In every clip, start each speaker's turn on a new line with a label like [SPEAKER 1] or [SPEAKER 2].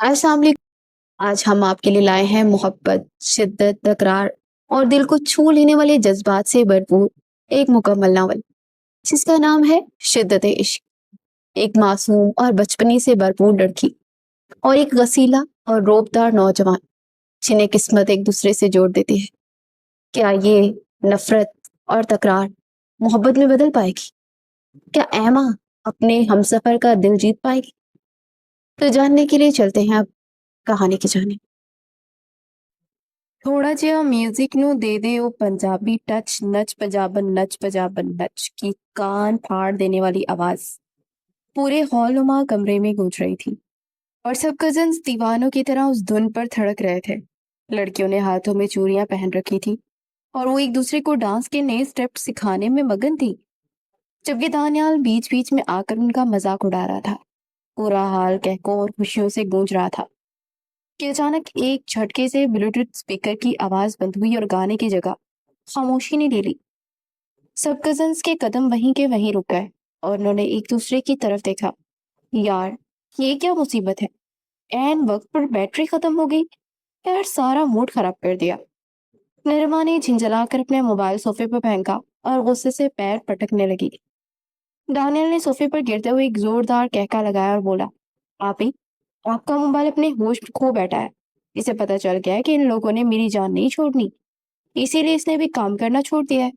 [SPEAKER 1] السلام علیکم۔ آج ہم آپ کے لیے لائے ہیں محبت، شدت، تکرار اور دل کو چھو لینے والے جذبات سے بھرپور ایک مکمل ناول جس کا نام ہے شدت عشق۔ ایک معصوم اور بچپنی سے بھرپور لڑکی اور ایک غسیلا اور روبدار نوجوان جنہیں قسمت ایک دوسرے سے جوڑ دیتی ہے۔ کیا یہ نفرت اور تکرار محبت میں بدل پائے گی؟ کیا ایما اپنے ہمسفر کا دل جیت پائے گی؟ تو جاننے کے لیے چلتے ہیں اب کہانی کی جانب۔
[SPEAKER 2] تھوڑا جہا میوزک نو دے دے او پنجابی ٹچ، نچ پنجابن نچ کی کان پھاڑ دینے والی آواز پورے ہال نما کمرے میں گونج رہی تھی، اور سب کزنز دیوانوں کی طرح اس دھن پر تھڑک رہے تھے۔ لڑکیوں نے ہاتھوں میں چوڑیاں پہن رکھی تھی اور وہ ایک دوسرے کو ڈانس کے نئے سٹیپ سکھانے میں مگن تھی، جبکہ دانیال بیچ بیچ میں آ کر ان کا مذاق اڑا رہا تھا۔ پورا حال کہکوں اور خوشیوں سے گونج رہا تھا کہ اچانک ایک جھٹکے سے بلوٹوتھ اسپیکر کی آواز بند ہوئی اور گانے کی جگہ خاموشی نے لے لی۔ سب کزنس کے قدم وہیں کے وہیں رک گئے اور انہوں نے ایک دوسرے کی طرف دیکھا۔ یار، یہ کیا مصیبت ہے؟ عین وقت پر بیٹری ختم ہو گئی۔ یار، سارا موڈ خراب کر دیا۔ نرما نے جھنجھلا کر اپنے موبائل صوفے پر پھینکا اور غصے سے پیر پٹکنے لگی۔ دانیال نے صوفے پر گرتے ہوئے ایک زوردار کہکا لگایا اور بولا، آپی، آپ کا موبائل اپنے ہوش کھو بیٹھا ہے۔ اسے پتا چل گیا ہے کہ ان لوگوں نے میری جان نہیں چھوڑنی، اسی لیے اس نے بھی کام کرنا چھوڑ دیا ہے۔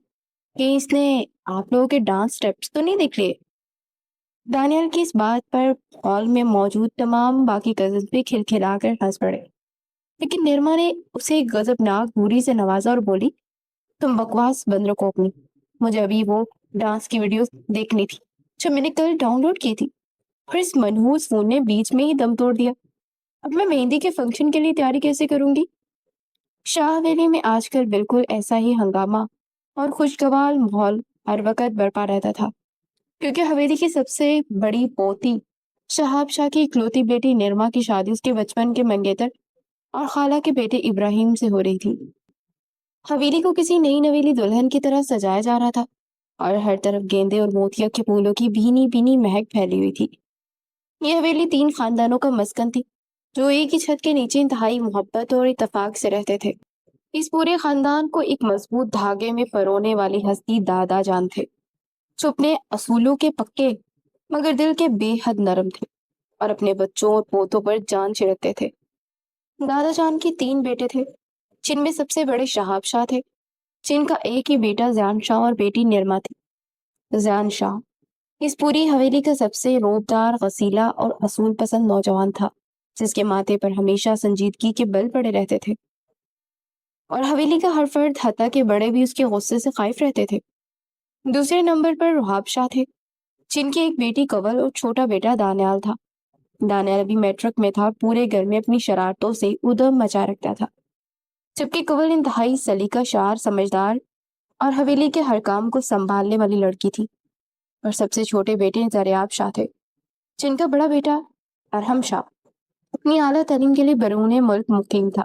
[SPEAKER 2] کہ اس نے آپ لوگوں کے ڈانس سٹیپس تو نہیں دیکھ لیے؟ دانیال کی اس بات پر ہال میں موجود تمام باقی کزنز بھی کھلکھلا کر ہنس پڑے، لیکن نرما نے اسے غضبناک بوری سے نوازا اور بولی، تم بکواس بند رکھو اپنی، مجھے ابھی وہ ڈانس کی ویڈیوز دیکھنی تھی جو میں نے کل ڈاؤن لوڈ کی تھی، اور اس منحوس فون نے بیچ میں ہی دم توڑ دیا۔ اب میں مہندی کے فنکشن کے لیے تیاری کیسے کروں گی؟ شاہ ویلی میں آج کل بالکل ایسا ہی ہنگامہ اور خوشگوار ماحول ہر وقت برپا رہتا تھا، کیونکہ حویلی کی سب سے بڑی پوتی شہاب شاہ کی اکلوتی بیٹی نرما کی شادی اس کے بچپن کے منگیتر اور خالہ کے بیٹے ابراہیم سے ہو رہی تھی۔ حویلی کو کسی نئی نویلی دلہن کی طرح سجایا جا رہا تھا اور ہر طرف گیندے اور موتیا کے پھولوں کی بھینی بھینی مہک پھیلی ہوئی تھی۔ یہ حویلی 3 خاندانوں کا مسکن تھی جو ایک ہی چھت کے نیچے انتہائی محبت اور اتفاق سے رہتے تھے۔ اس پورے خاندان کو ایک مضبوط دھاگے میں پرونے والی ہستی دادا جان تھے، جو اپنے اصولوں کے پکے مگر دل کے بے حد نرم تھے اور اپنے بچوں اور پوتوں پر جان چھڑکتے تھے۔ دادا جان کے 3 بیٹے تھے، جن میں سب سے بڑے شہاب شاہ تھے، جن کا ایک ہی بیٹا زیان شاہ اور بیٹی نرما تھی۔ زیان شاہ اس پوری حویلی کا سب سے روبدار، غسیلا اور اصول پسند نوجوان تھا، جس کے ماتھے پر ہمیشہ سنجیدگی کے بل پڑے رہتے تھے، اور حویلی کا ہر فرد حتیٰ کہ بڑے بھی اس کے غصے سے خائف رہتے تھے۔ دوسرے نمبر پر رحاب شاہ تھے، جن کی ایک بیٹی کنول اور چھوٹا بیٹا دانیال تھا۔ دانیال ابھی میٹرک میں تھا اور پورے گھر میں اپنی شرارتوں سے ادھم مچا رکھتا تھا، جبکہ کنول انتہائی سلیقہ شار، سمجھدار اور حویلی کے ہر کام کو سنبھالنے والی لڑکی تھی۔ اور سب سے چھوٹے بیٹے دریاب شاہ تھے، جن کا بڑا بیٹا ارحم شاہ اپنی اعلیٰ تعلیم کے لیے بیرون ملک مقیم تھا،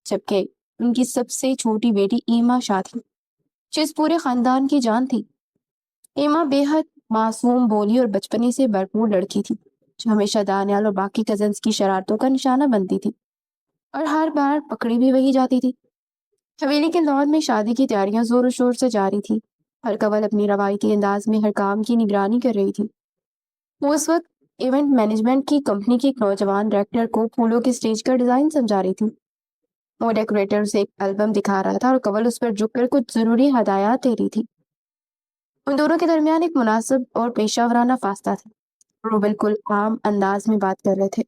[SPEAKER 2] جبکہ ان کی سب سے چھوٹی بیٹی ایما شاہ تھی، جو اس پورے خاندان کی جان تھی۔ ایما بے حد معصوم، بولی اور بچپنی سے بھرپور لڑکی تھی، جو ہمیشہ دانیال اور باقی کزنس کی شرارتوں کا نشانہ بنتی تھی اور ہر بار پکڑی بھی وہی جاتی تھی۔ حویلی کے لان میں شادی کی تیاریاں زور و شور سے جاری تھی اور کنول اپنی روایتی انداز میں ہر کام کی نگرانی کر رہی تھی۔ وہ اس وقت ایونٹ مینجمنٹ کی کمپنی کی ایک نوجوان ڈائریکٹر کو پھولوں کے سٹیج کا ڈیزائن سمجھا رہی تھی۔ وہ ڈیکوریٹر اسے ایک البم دکھا رہا تھا اور کنول اس پر جھک کر کچھ ضروری ہدایات دے رہی تھی۔ ان دونوں کے درمیان ایک مناسب اور پیشہ ورانہ فاصلہ تھا اور وہ بالکل عام انداز میں بات کر رہے تھے،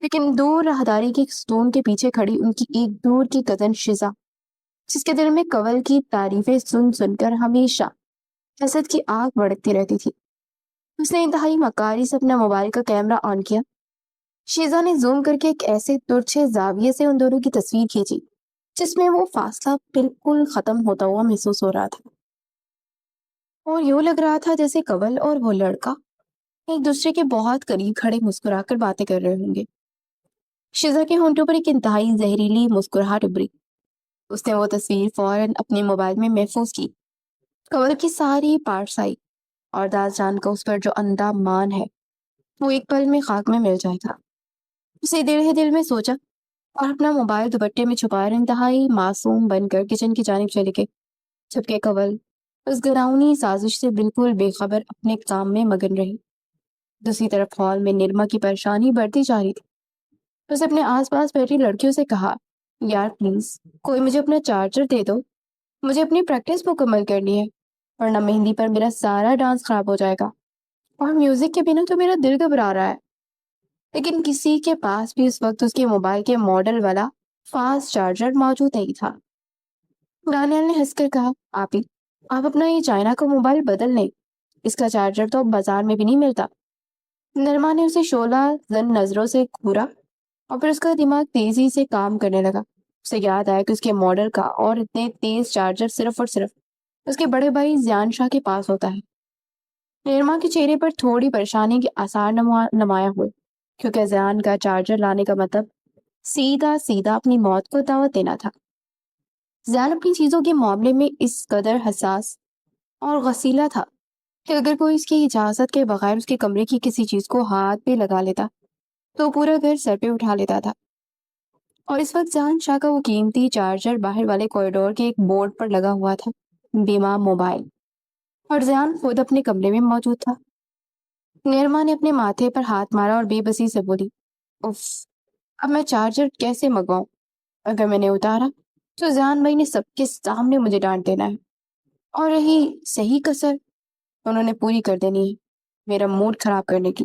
[SPEAKER 2] لیکن دور راہداری کے ستون کے پیچھے کھڑی ان کی ایک دور کی کزن شزا، جس کے دل میں کنول کی تعریفیں سن سن کر ہمیشہ حسد کی آگ بھڑکتی رہتی تھی، اس نے انتہائی مکاری سے اپنا موبائل کا کیمرہ آن کیا۔ شیزا نے زوم کر کے ایک ایسے ترچھے زاویے سے ان دونوں کی تصویر کھینچی جس میں وہ فاصلہ بالکل ختم ہوتا ہوا محسوس ہو رہا تھا، اور یوں لگ رہا تھا جیسے کنول اور وہ لڑکا ایک دوسرے کے بہت قریب کھڑے مسکرا کر باتیں کر رہے ہوں گے۔ شیزا کے ہونٹوں پر ایک انتہائی زہریلی مسکراہٹ ابھری۔ اس نے وہ تصویر فوراً اپنے موبائل میں محفوظ کی۔ کنول کی ساری پارٹس آئی اور داس جان کا اس پر جو اندھا مان ہے وہ ایک پل میں خاک میں مل جائے گا۔ اسے دل ہی دل میں سوچا اور اپنا موبائل دوپٹے میں چھپا کر انتہائی معصوم بن کر کچن کی جانب چلے گئے، جبکہ کنول اس گراؤنی سازش سے بالکل بے خبر اپنے کام میں مگن رہی۔ دوسری طرف ہال میں نرما کی پریشانی بڑھتی جا رہی تھی۔ اس نے اپنے آس پاس بیٹھی لڑکیوں سے کہا، یار پلیز کوئی مجھے اپنا چارجر دے دو، مجھے اپنی پریکٹس مکمل کرنی ہے، ورنہ مہندی پر میرا سارا ڈانس خراب ہو جائے گا، اور میوزک کے بنا تو میرا دل گھبرا رہا ہے۔ لیکن کسی کے پاس بھی اس وقت اس کے موبائل کے ماڈل والا فاسٹ چارجر موجود نہیں تھا۔ دانیال نے ہنس کر کہا، آپ اپنا یہ چائنا کا موبائل بدل لیں، اس کا چارجر تو اب بازار میں بھی نہیں ملتا۔ نرما نے اسے شعلہ زن نظروں سے گھورا اور پھر اس کا دماغ تیزی سے کام کرنے لگا۔ اسے یاد آیا کہ اس کے ماڈل کا اور اتنے تیز چارجر صرف اور صرف اس کے بڑے بھائی زیان شاہ کے پاس ہوتا ہے۔ نرما کے چہرے پر تھوڑی پریشانی کے آثار نمایاں ہوئے، کیونکہ زیان کا چارجر لانے کا مطلب سیدھا سیدھا اپنی موت کو دعوت دینا تھا۔ زیان اپنی چیزوں کے معاملے میں اس قدر حساس اور غسیلا تھا کہ اگر کوئی اس کی اجازت کے بغیر اس کے کمرے کی کسی چیز کو ہاتھ پہ لگا لیتا تو پورا گھر سر پہ اٹھا لیتا تھا۔ اور اس وقت زیان شاہ کا وہ قیمتی چارجر باہر والے کوریڈور کے ایک بورڈ پر لگا ہوا تھا، بیما موبائل، اور زیان خود اپنے کمرے میں موجود تھا۔ نرما نے اپنے ماتھے پر ہاتھ مارا اور بے بسی سے بولی، اف، اب میں چارجر کیسے منگواؤں؟ اگر میں نے اتارا تو زیان بھائی نے سب کے سامنے مجھے ڈانٹ دینا ہے، اور رہی صحیح کسر انہوں نے پوری کر دینی ہے میرا موڈ خراب کرنے کی۔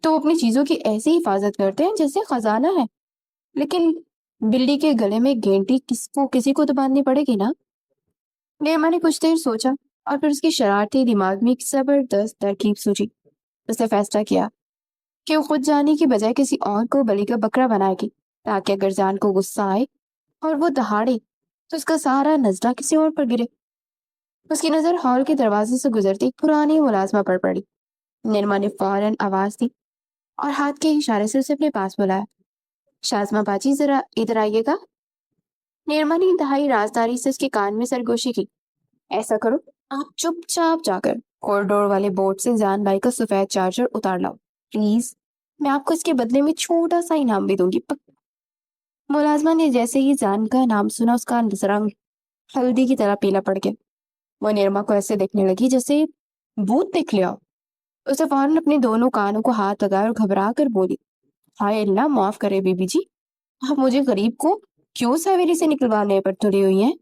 [SPEAKER 2] تو اپنی چیزوں کی ایسی حفاظت کرتے ہیں جیسے خزانہ ہے، لیکن بلی کے گلے میں گھنٹی کسی کو تو باندھنی پڑے گی نا۔ نرما نے کچھ دیر سوچا اور پھر اس کی شرارتی دماغ میں ایک زبردست ترکیب سوچی۔ اس نے فیصلہ کیا کہ وہ خود جانے کی بجائے کسی اور کو بلی کا بکرا بنائے گی، تاکہ اگر زیان کو غصہ آئے اور وہ دہاڑے تو اس کا سارا نظرہ کسی اور پر گرے۔ اس کی نظر ہال کے دروازے سے گزرتی ایک پرانی ملازمہ پر پڑی۔ نرما نے فوراً آواز دی اور ہاتھ کے اشارے سے اسے اپنے پاس بلایا، شازمہ باجی ذرا ادھر آئیے گا۔ نرما نے انتہائی رازداری سے اس کے کان میں سرگوشی کی، ایسا کرو، آپ چپ چاپ جا کر کوریڈور والے بورڈ سے زیان بھائی کا سفید چارجر اتار لاؤ پلیز، میں آپ کو اس کے بدلے میں چھوٹا سا انعام بھی دوں گی۔ ملازمہ نے جیسے ہی زیان کا نام سنا اس کا رنگ ہلدی کی طرح پیلا پڑ گیا۔ وہ نرما کو ایسے دیکھنے لگی جیسے بھوت دیکھ لیا۔ اسے فوراً اپنے دونوں کانوں کو ہاتھ لگائے اور گھبرا کر بولی، ہائے اللہ معاف کرے بی بی جی، آپ مجھے غریب کو کیوں سویری سے نکلوانے پر تلی ہوئی ہیں؟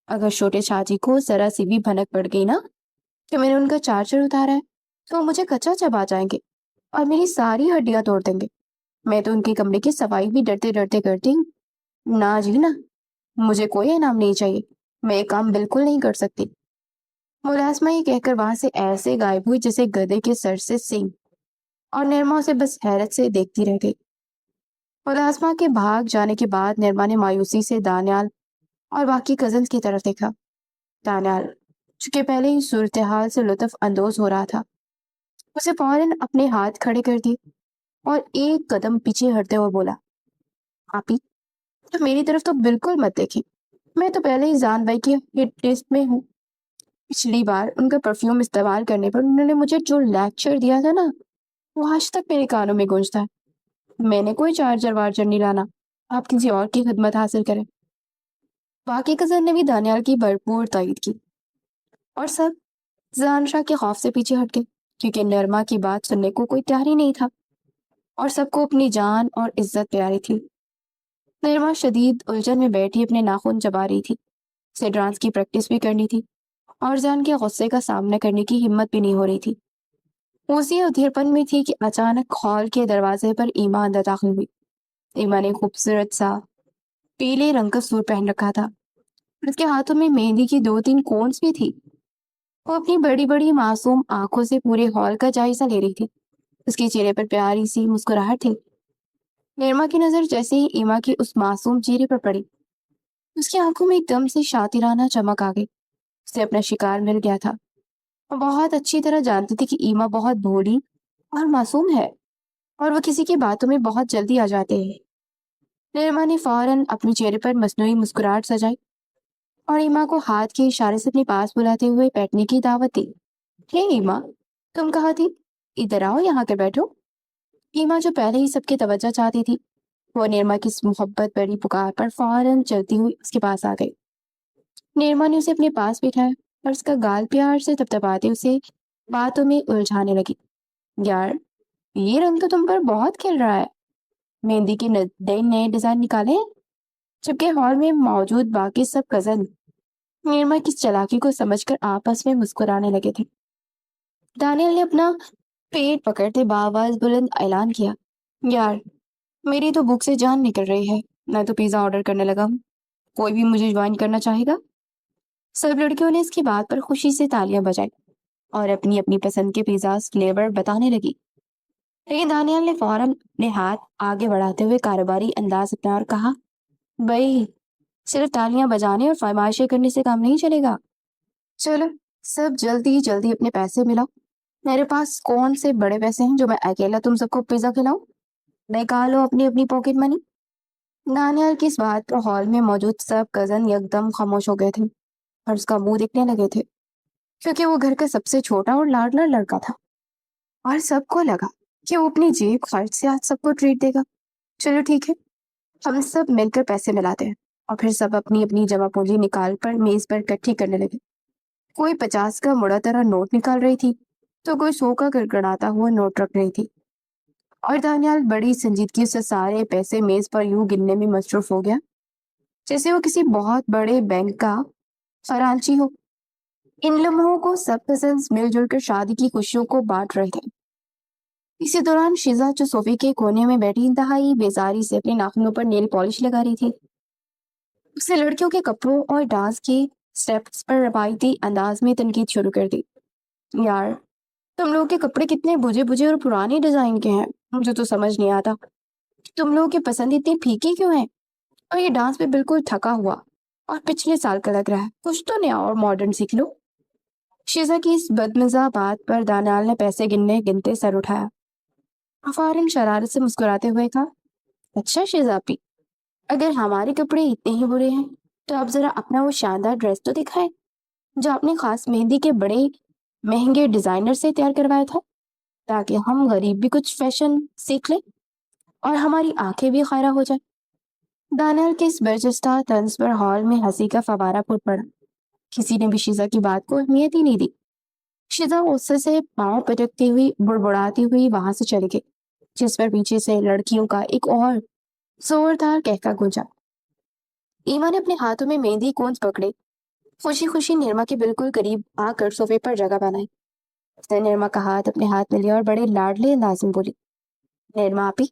[SPEAKER 2] اگر چھوٹے شاہ کو ذرا سی بھی بھنک پڑ گئی نا کہ میں نے ان کا چارجر اتارا ہے تو وہ مجھے کچا چبا جائیں گے اور میری ساری ہڈیاں توڑ دیں گے۔ میں تو ان کے کمرے کی صفائی بھی ڈرتے ڈرتے کرتی ہوں۔ نہ جی نہ، مجھے کوئی انعام نہیں چاہیے، میں یہ کام بالکل نہیں کر سکتی۔ ملازمہ یہ کہہ کر وہاں سے ایسے غائب ہوئی جیسے گدھے کے سر سے سینگ، اور نرما اسے بس حیرت سے دیکھتی رہ گئی۔ ملازمہ کے بھاگ جانے کے بعد نرما نے مایوسی سے دانیال اور باقی کزنز کی طرف دیکھا۔ دانیال چونکہ پہلے ہی صورتحال سے لطف اندوز ہو رہا تھا، اسے فوراً اپنے ہاتھ کھڑے کر دیے اور ایک قدم پیچھے ہٹتے ہوئے بولا، آپی تو میری طرف تو بالکل مت دیکھیں، میں تو پہلے ہی زان بھائی کی ہٹ لسٹ میں ہوں۔ پچھلی بار ان کا پرفیوم استعمال کرنے پر انہوں نے مجھے جو لیکچر دیا تھا نا، وہ آج تک میرے کانوں میں گونجتا ہے۔ میں نے کوئی چارجر وارجر نہیں لانا، آپ کسی اور کی خدمت حاصل کریں۔ باقی کزن نے بھی دانیال کی بھرپور تائید کی اور سب زان شاہ کے خوف سے پیچھے ہٹ گئے، کیونکہ نرما کی بات سننے کو کوئی تیار ہی نہیں تھا اور سب کو اپنی جان اور عزت پیاری تھی۔ نرما شدید الجھن میں بیٹھی اپنے ناخن چبا رہی تھی، اسے ڈانس کی پریکٹس بھی کرنی تھی اور زان کے غصے کا سامنا کرنے کی ہمت بھی نہیں ہو رہی تھی۔ اسی ادھیرپن میں تھی کہ اچانک ہال کے دروازے پر ایما اندر داخل ہوئی۔ ایما نے خوبصورت سا پیلے رنگ کا سوٹ پہن رکھا تھا، اس کے ہاتھوں میں مہندی کی 2-3 کونس بھی تھی۔ وہ اپنی بڑی بڑی معصوم آنکھوں سے پورے ہال کا جائزہ لے رہی تھی، اس کے چہرے پر پیاری سی مسکراہٹ تھی۔ نرما کی نظر جیسے ہی ایما کی اس معصوم چہرے پر پڑی، اس کی آنکھوں میں ایک دم سے شاطرانہ چمک آ گئی۔ اسے اپنا شکار مل گیا تھا۔ وہ بہت اچھی طرح جانتی تھی کہ ایما بہت بھولی اور معصوم ہے اور وہ کسی کی باتوں میں بہت جلدی آ جاتے ہیں۔ نرما نے فوراً اپنے چہرے پر مصنوعی مسکراہٹ سجائی اور ایما کو ہاتھ کے اشارے سے اپنے پاس بلاتے ہوئے بیٹھنے کی دعوت دی۔ ہے ایما، تم کہاں تھی؟ ادھر آؤ، یہاں کر بیٹھو۔ ایما جو پہلے ہی سب کی توجہ چاہتی تھی، وہ نیرما کی اس محبت بڑی پکار پر فوراً چلتی ہوئی اس کے پاس آ گئی۔ نیرما نے اسے اپنے پاس بٹھایا اور اس کا گال پیار سے تپتپاتے اسے باتوں میں الجھانے لگی۔ یار، یہ رنگ تو تم پر بہت کھل رہا ہے، مہندی کے نئے ڈیزائن نکالے ہیں؟ جبکہ ہال میں موجود باقی سب کزن نیرما کی اس چالاکی کو سمجھ کر آپس میں مسکرانے لگے تھے۔ دانیل نے اپنا پیٹ پکڑتے بآواز بلند اعلان کیا، یار، میری تو بھوک سے جان نکل رہی ہے، میں تو پیزا آرڈر کرنے لگا ہوں، کوئی بھی مجھے جوائن کرنا چاہے گا؟ سب لڑکیوں نے اس کی بات پر خوشی سے تالیاں بجائی اور اپنی اپنی پسند کے پیزاز فلیور بتانے لگی، لیکن دانیال نے فوراً اپنے ہاتھ آگے بڑھاتے ہوئے کاروباری انداز اپنا اور کہا، بھائی، صرف تالیاں بجانے اور فرمائشیں کرنے سے کام نہیں چلے گا، چلو سب جلدی جلدی اپنے پیسے ملاؤ، میرے پاس کون سے بڑے پیسے ہیں جو میں اکیلا تم سب کو پیزا کھلاؤں، نکالو اپنی اپنی پاکٹ منی۔ دانیال کی اس بات پر ہال میں موجود سب کزن یکدم خاموش ہو گئے تھے اور اس کا منہ دیکھنے لگے تھے، کیونکہ وہ گھر کا سب سے چھوٹا اور لاڈلا لڑکا تھا، اور سب کو لگا کہ وہ اپنی جیب خرچ سے آج سب کو ٹریٹ دے گا۔ چلو ٹھیک ہے، ہم سب مل کر پیسے ملاتے ہیں، اور پھر سب اپنی اپنی جمع پونجی نکال پر میز پر اکٹھی کرنے لگے۔ کوئی 50 کا مڑا طرح نوٹ نکال رہی تھی تو کوئی 100 کا گڑگڑاتا ہوا نوٹ رکھ رہی تھی، اور دانیال بڑی سنجیدگی سے سارے پیسے میز پر یوں گننے میں مصروف ہو گیا جیسے وہ کسی بہت بڑے بینک کا خزانچی ہو۔ ان لمحوں کو سب کزنز مل جل کر شادی کی خوشیوں کو بانٹ رہے تھے۔ اسی دوران شیزا جو صوفے کے کونے میں بیٹھی انتہائی بیزاری سے اپنے ناخنوں پر نیل پالش لگا رہی تھی، اسے لڑکیوں کے کپڑوں اور ڈانس کے سٹیپس پر روایتی انداز میں تنقید شروع کر دی، یار، تم لوگوں کے کپڑے کتنے بجے بجے اور پرانے ڈیزائن کے ہیں، مجھے تو سمجھ نہیں آتا تم لوگوں کی پسند اتنی پھیکی کیوں ہے، اور یہ ڈانس بھی بالکل تھکا ہوا اور پچھلے سال کا لگ رہا ہے، کچھ تو نیا اور ماڈرن سیکھ لو۔ شیزا کی اس بدمزہ بات پر دانیال نے پیسے گننے گنتے سر اٹھایا، فوراً شرارت سے مسکراتے ہوئے کہا، اچھا شیزا اپی، اگر ہمارے کپڑے اتنے ہی برے ہیں تو آپ ذرا اپنا وہ شاندار ڈریس تو دکھائے جو آپ نے خاص مہندی کے بڑے مہنگے ڈیزائنر سے تیار کروایا تھا، تاکہ ہم غریب بھی کچھ فیشن سیکھ لیں اور ہماری آنکھیں بھی خیرہ ہو جائیں۔ دانیال کے اس برجستہ طنز پر ہال میں ہنسی کا فوارہ پھوٹ پڑا، کسی نے بھی شیزا کی بات کو اہمیت ہی نہیں دی۔ شیزا غصے سے پاؤں پٹکتی ہوئی بڑبڑاتی ہوئی وہاں سے چلی گئی، جس پر پیچھے سے لڑکیوں کا ایک اور زوردار کہکا گونجا۔ ایما نے اپنے ہاتھوں میں مہندی کونز پکڑے خوشی خوشی نیرما کے بالکل قریب آ کر صوفے پر جگہ بنائی۔ اس نے نیرما کا ہاتھ اپنے ہاتھ میں لیا اور بڑے لاڈلے انداز میں بولی، نیرما آپی،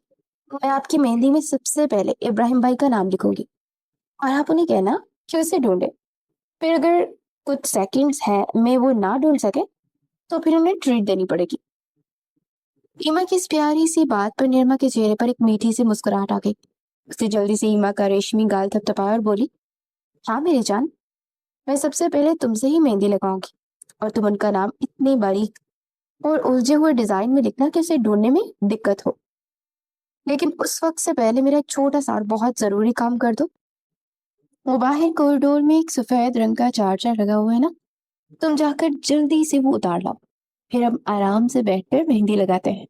[SPEAKER 2] میں آپ کی مہندی میں سب سے پہلے ابراہیم بھائی کا نام لکھوں گی، اور آپ انہیں کہنا کہ اسے ڈھونڈے، پھر اگر کچھ سیکنڈز ہے میں وہ نہ ڈھونڈ سکے تو پھر انہیں ٹریٹ دینی پڑے گی۔ ایما کی اس پیاری سی بات پر نیرما کے چہرے پر ایک میٹھی سی مسکراہٹ آ گئی۔ اس نے جلدی سے ایما کا ریشمی گال تھپتھپایا اور بولی، ہاں میری جان، میں سب سے پہلے تم سے ہی مہندی لگاؤں گی، اور تم ان کا نام اتنے باریک اور الجھے ہوئے ڈیزائن میں لکھنا کہ اسے ڈھونڈنے میں دقت ہو، لیکن اس وقت سے پہلے میرا ایک چھوٹا سا اور بہت ضروری کام کر دو۔ وہ باہر کوریڈور میں ایک سفید رنگ کا چارجر لگا ہوا ہے نا، تم جا کر جلدی سے وہ اتار لاؤ، پھر ہم آرام سے بیٹھ کر مہندی لگاتے ہیں۔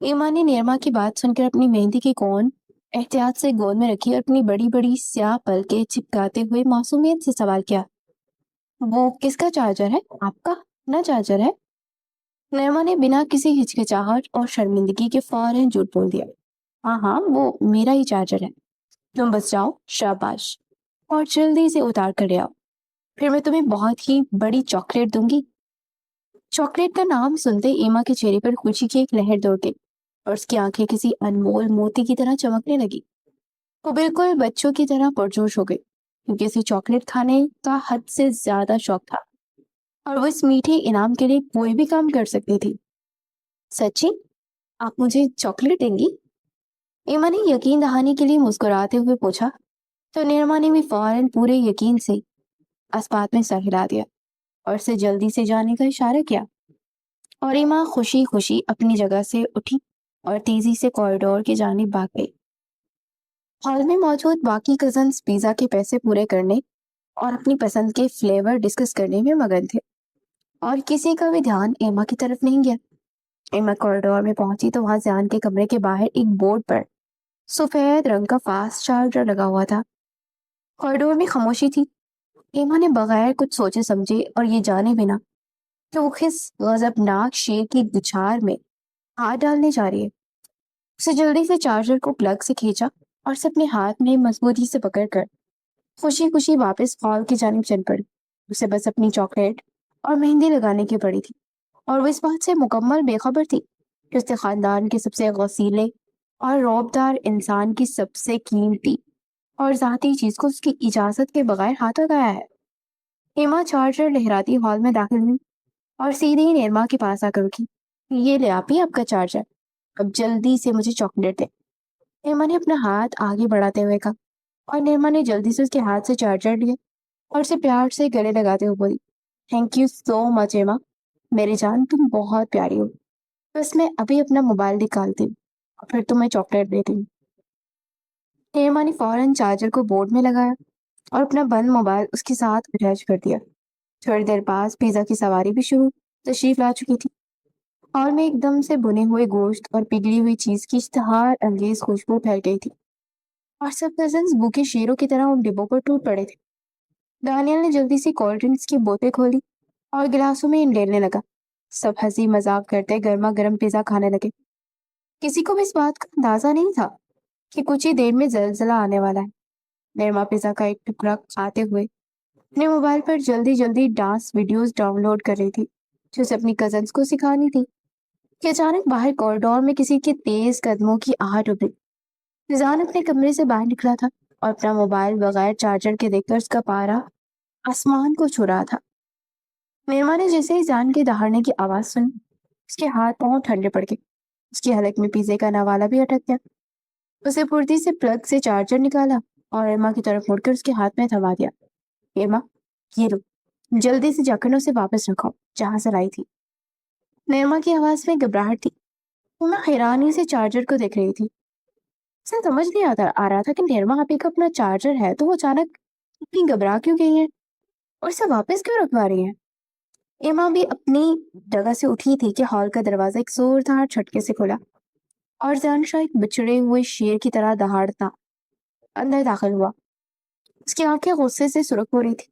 [SPEAKER 2] ایما نے نیرما کی بات سن کر اپنی مہندی کی کون احتیاط سے گود میں رکھی اور اپنی بڑی بڑی سیاہ پلکیں چپکاتے ہوئے معصومیت سے سوال کیا، وہ کس کا چارجر ہے؟ آپ کا نہ چارجر ہے؟ نیرما نے بنا کسی ہچکچاہٹ اور شرمندگی کے فوراً جھوٹ بول دیا، ہاں ہاں، وہ میرا ہی چارجر ہے، تم بس جاؤ، شاباش، اور جلدی سے اتار کر لے آؤ، پھر میں تمہیں بہت ہی بڑی چاکلیٹ دوں گی۔ چاکلیٹ کا نام سنتے ایما کے چہرے پر خوشی کی ایک لہر دوڑ گئی اور اس کی آنکھیں کسی انمول موتی کی طرح چمکنے لگی۔ وہ بالکل بچوں کی طرح پرجوش ہو گئی کیونکہ اسے چاکلیٹ کھانے کا حد سے زیادہ شوق تھا، اور وہ اس میٹھے انعام کے لیے کوئی بھی کام کر سکتی تھی۔ سچی، آپ مجھے چاکلیٹ دیں گی؟ ایما نے یقین دہانی کے لیے مسکراتے ہوئے پوچھا، تو نیرما نے بھی فوراً پورے یقین سے اس بات میں سر ہلا دیا اور اسے جلدی سے جانے کا اشارہ کیا، اور ایما خوشی خوشی اپنی جگہ سے اٹھی اور تیزی سے کوریڈور کی جانب بھاگ گئی۔ ہال میں موجود باقی کزنز پیزا کے پیسے پورے کرنے اور اپنی پسند کے فلیور ڈسکس کرنے میں مگن تھے، اور کسی کا بھی دھیان ایما کی طرف نہیں گیا۔ ایما کوریڈور میں پہنچی تو وہاں زیان کے کمرے کے باہر ایک بورڈ پر سفید رنگ کا فاسٹ چارجر لگا ہوا تھا۔ کوریڈور میں خاموشی تھی۔ ایما نے بغیر کچھ سوچے سمجھے اور یہ جانے بنا کہ وہ کس غضبناک شیر کی بچھار میں ہاتھ ڈالنے جا رہی ہے، اسے جلدی سے چارجر کو پلگ سے کھینچا اور اسے اپنے ہاتھ میں مضبوطی سے پکڑ کر خوشی خوشی واپس ہال کی جانب چل پڑی۔ اسے بس اپنی چاکلیٹ اور مہندی لگانے کی پڑی تھی، اور وہ اس بات سے مکمل بے خبر تھی کہ اس کے خاندان کے سب سے غصیلے اور رعبدار انسان کی سب سے قیمتی اور ذاتی چیز کو اس کی اجازت کے بغیر ہاتھ لگایا ہے۔ ایما چارجر لہراتی ہال میں داخل ہوئی اور سیدھے ہی نرما کے پاس آ کر رکی۔ یہ لے آپ ہی آپ کا چارجر، اب جلدی سے مجھے چاکلیٹ دے۔ ایما نے اپنا ہاتھ آگے بڑھاتے ہوئے کہا، اور نرما نے جلدی سے اس کے ہاتھ سے چارجر لیا اور اسے پیار سے گلے لگاتے ہوئے بولی، تھینک یو سو مچ ایما، میری جان تم بہت پیاری ہو، بس میں ابھی اپنا موبائل نکالتی ہوں اور پھر تمہیں چاکلیٹ دیتی ہوں۔ ایما نے فوراً چارجر کو بورڈ میں لگایا اور اپنا بند موبائل اس کے ساتھ اٹیچ کر دیا۔ تھوڑی دیر بعد پیزا کی سواری بھی تشریف لا چکی تھی۔ ہال میں ایک دم سے بنے ہوئے گوشت اور پگھلی ہوئی چیز کی اشتہار انگیز خوشبو پھیل گئی تھی، اور سب کزنز بھوکے شیروں کی طرح ان ڈبوں پر ٹوٹ پڑے تھے۔ دانیل نے جلدی سے کولڈ ڈرنکس کی بوتلیں کھولی اور گلاسوں میں ڈیلنے لگا۔ سب ہنسی مذاق کرتے گرما گرم پیزا کھانے لگے۔ کسی کو بھی اس بات کا اندازہ نہیں تھا کہ کچھ ہی دیر میں زلزلہ آنے والا ہے۔ نرما پیزا کا ایک ٹکڑا کھاتے ہوئے اپنے موبائل پر جلدی جلدی ڈانس ویڈیوز ڈاؤن لوڈ کر رہی تھی جو اسے اپنی کزنز کو سکھانی تھی کہ اچانک باہر کوریڈور میں کسی کے تیز قدموں کی آہٹ ابھری۔ فضان اپنے کمرے سے باہر نکلا تھا اور اپنا موبائل بغیر چارجر کے دیکھ کر اس کا پارا آسمان کو چھو رہا تھا۔ نرما نے جیسے ہی زان کے دہاڑنے کی آواز سنی، اس کے ہاتھ پاؤں ٹھنڈے پڑ گئے، اس کی حلق میں پیزے کا نوالا بھی اٹک گیا۔ اسے پھرتی سے پلگ سے چارجر نکالا اور ایما کی طرف مڑ کر اس کے ہاتھ میں تھما دیا۔ ایما، یہ لو، جلدی سے جا کر اسے واپس رکھاؤ جہاں سے لائی تھی۔ نرما کی آواز میں گھبراہٹ تھی۔ ایما حیرانی سے چارجر کو دیکھ رہی تھی۔ اسے سمجھ نہیں آ رہا تھا کہ نرما آپی کا اپنا چارجر ہے تو وہ اچانک اتنی گھبرا کیوں گئی ہے اور اسے واپس کیوں رکھوا رہی ہے۔ ایما بھی اپنی جگہ سے اٹھی تھی کہ ہال کا دروازہ ایک زوردار جھٹکے سے کھلا اور زیان شاہ ایک بچھڑے ہوئے شیر کی طرح دہاڑتا اندر داخل ہوا۔ اس کی آنکھیں غصے سے سرخ ہو رہی تھی۔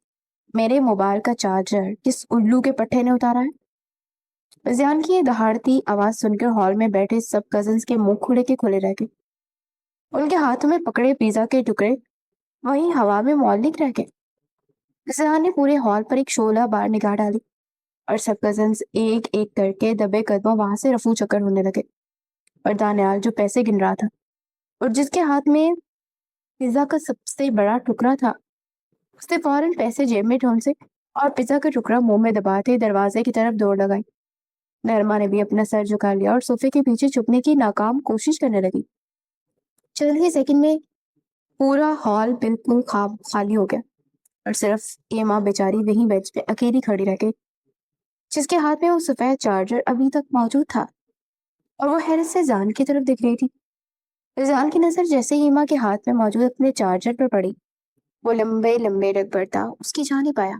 [SPEAKER 2] میرے موبائل کا چارجر کس الو کے پٹھے نے اتارا ہے؟ زیان کی یہ دہاڑتی آواز سن کر ہال میں بیٹھے سب کزنز کے منہ کھلے کے کھلے رہ گئے۔ ان کے ہاتھوں میں پکڑے پیزا کے ٹکڑے وہیں ہوا میں معلق رہ گئے۔ زیان نے پورے ہال پر ایک شعلہ بار نگاہ ڈالی اور سب کزنز ایک ایک کر کے دبے قدموں وہاں سے رفو چکر ہونے لگے، اور دانیال جو پیسے گن رہا تھا اور جس کے ہاتھ میں پیزا کا سب سے بڑا ٹکڑا تھا، اس نے فوراً پیسے جیب میں ٹھونسے اور پیزا کا ٹکڑا منہ میں دباتے دروازے کی طرف دوڑ لگائی۔ نرما نے بھی اپنا سر جھکا لیا اور صوفے کے پیچھے چھپنے کی ناکام کوشش کرنے لگی۔ چند ہی سیکنڈ میں پورا ہال بالکل خالی ہو گیا اور صرف ایما بیچاری وہیں بینچ پہ اکیلی کھڑی رہ گئی، جس کے ہاتھ میں وہ سفید چارجر ابھی تک موجود تھا، اور وہ حیرت سے زان کی طرف دیکھ رہی تھی۔ زان کی نظر جیسے ہی ایما کے ہاتھ میں موجود اپنے چارجر پر پڑی، وہ لمبے لمبے ڈگ بڑھتا اس کی جانب آیا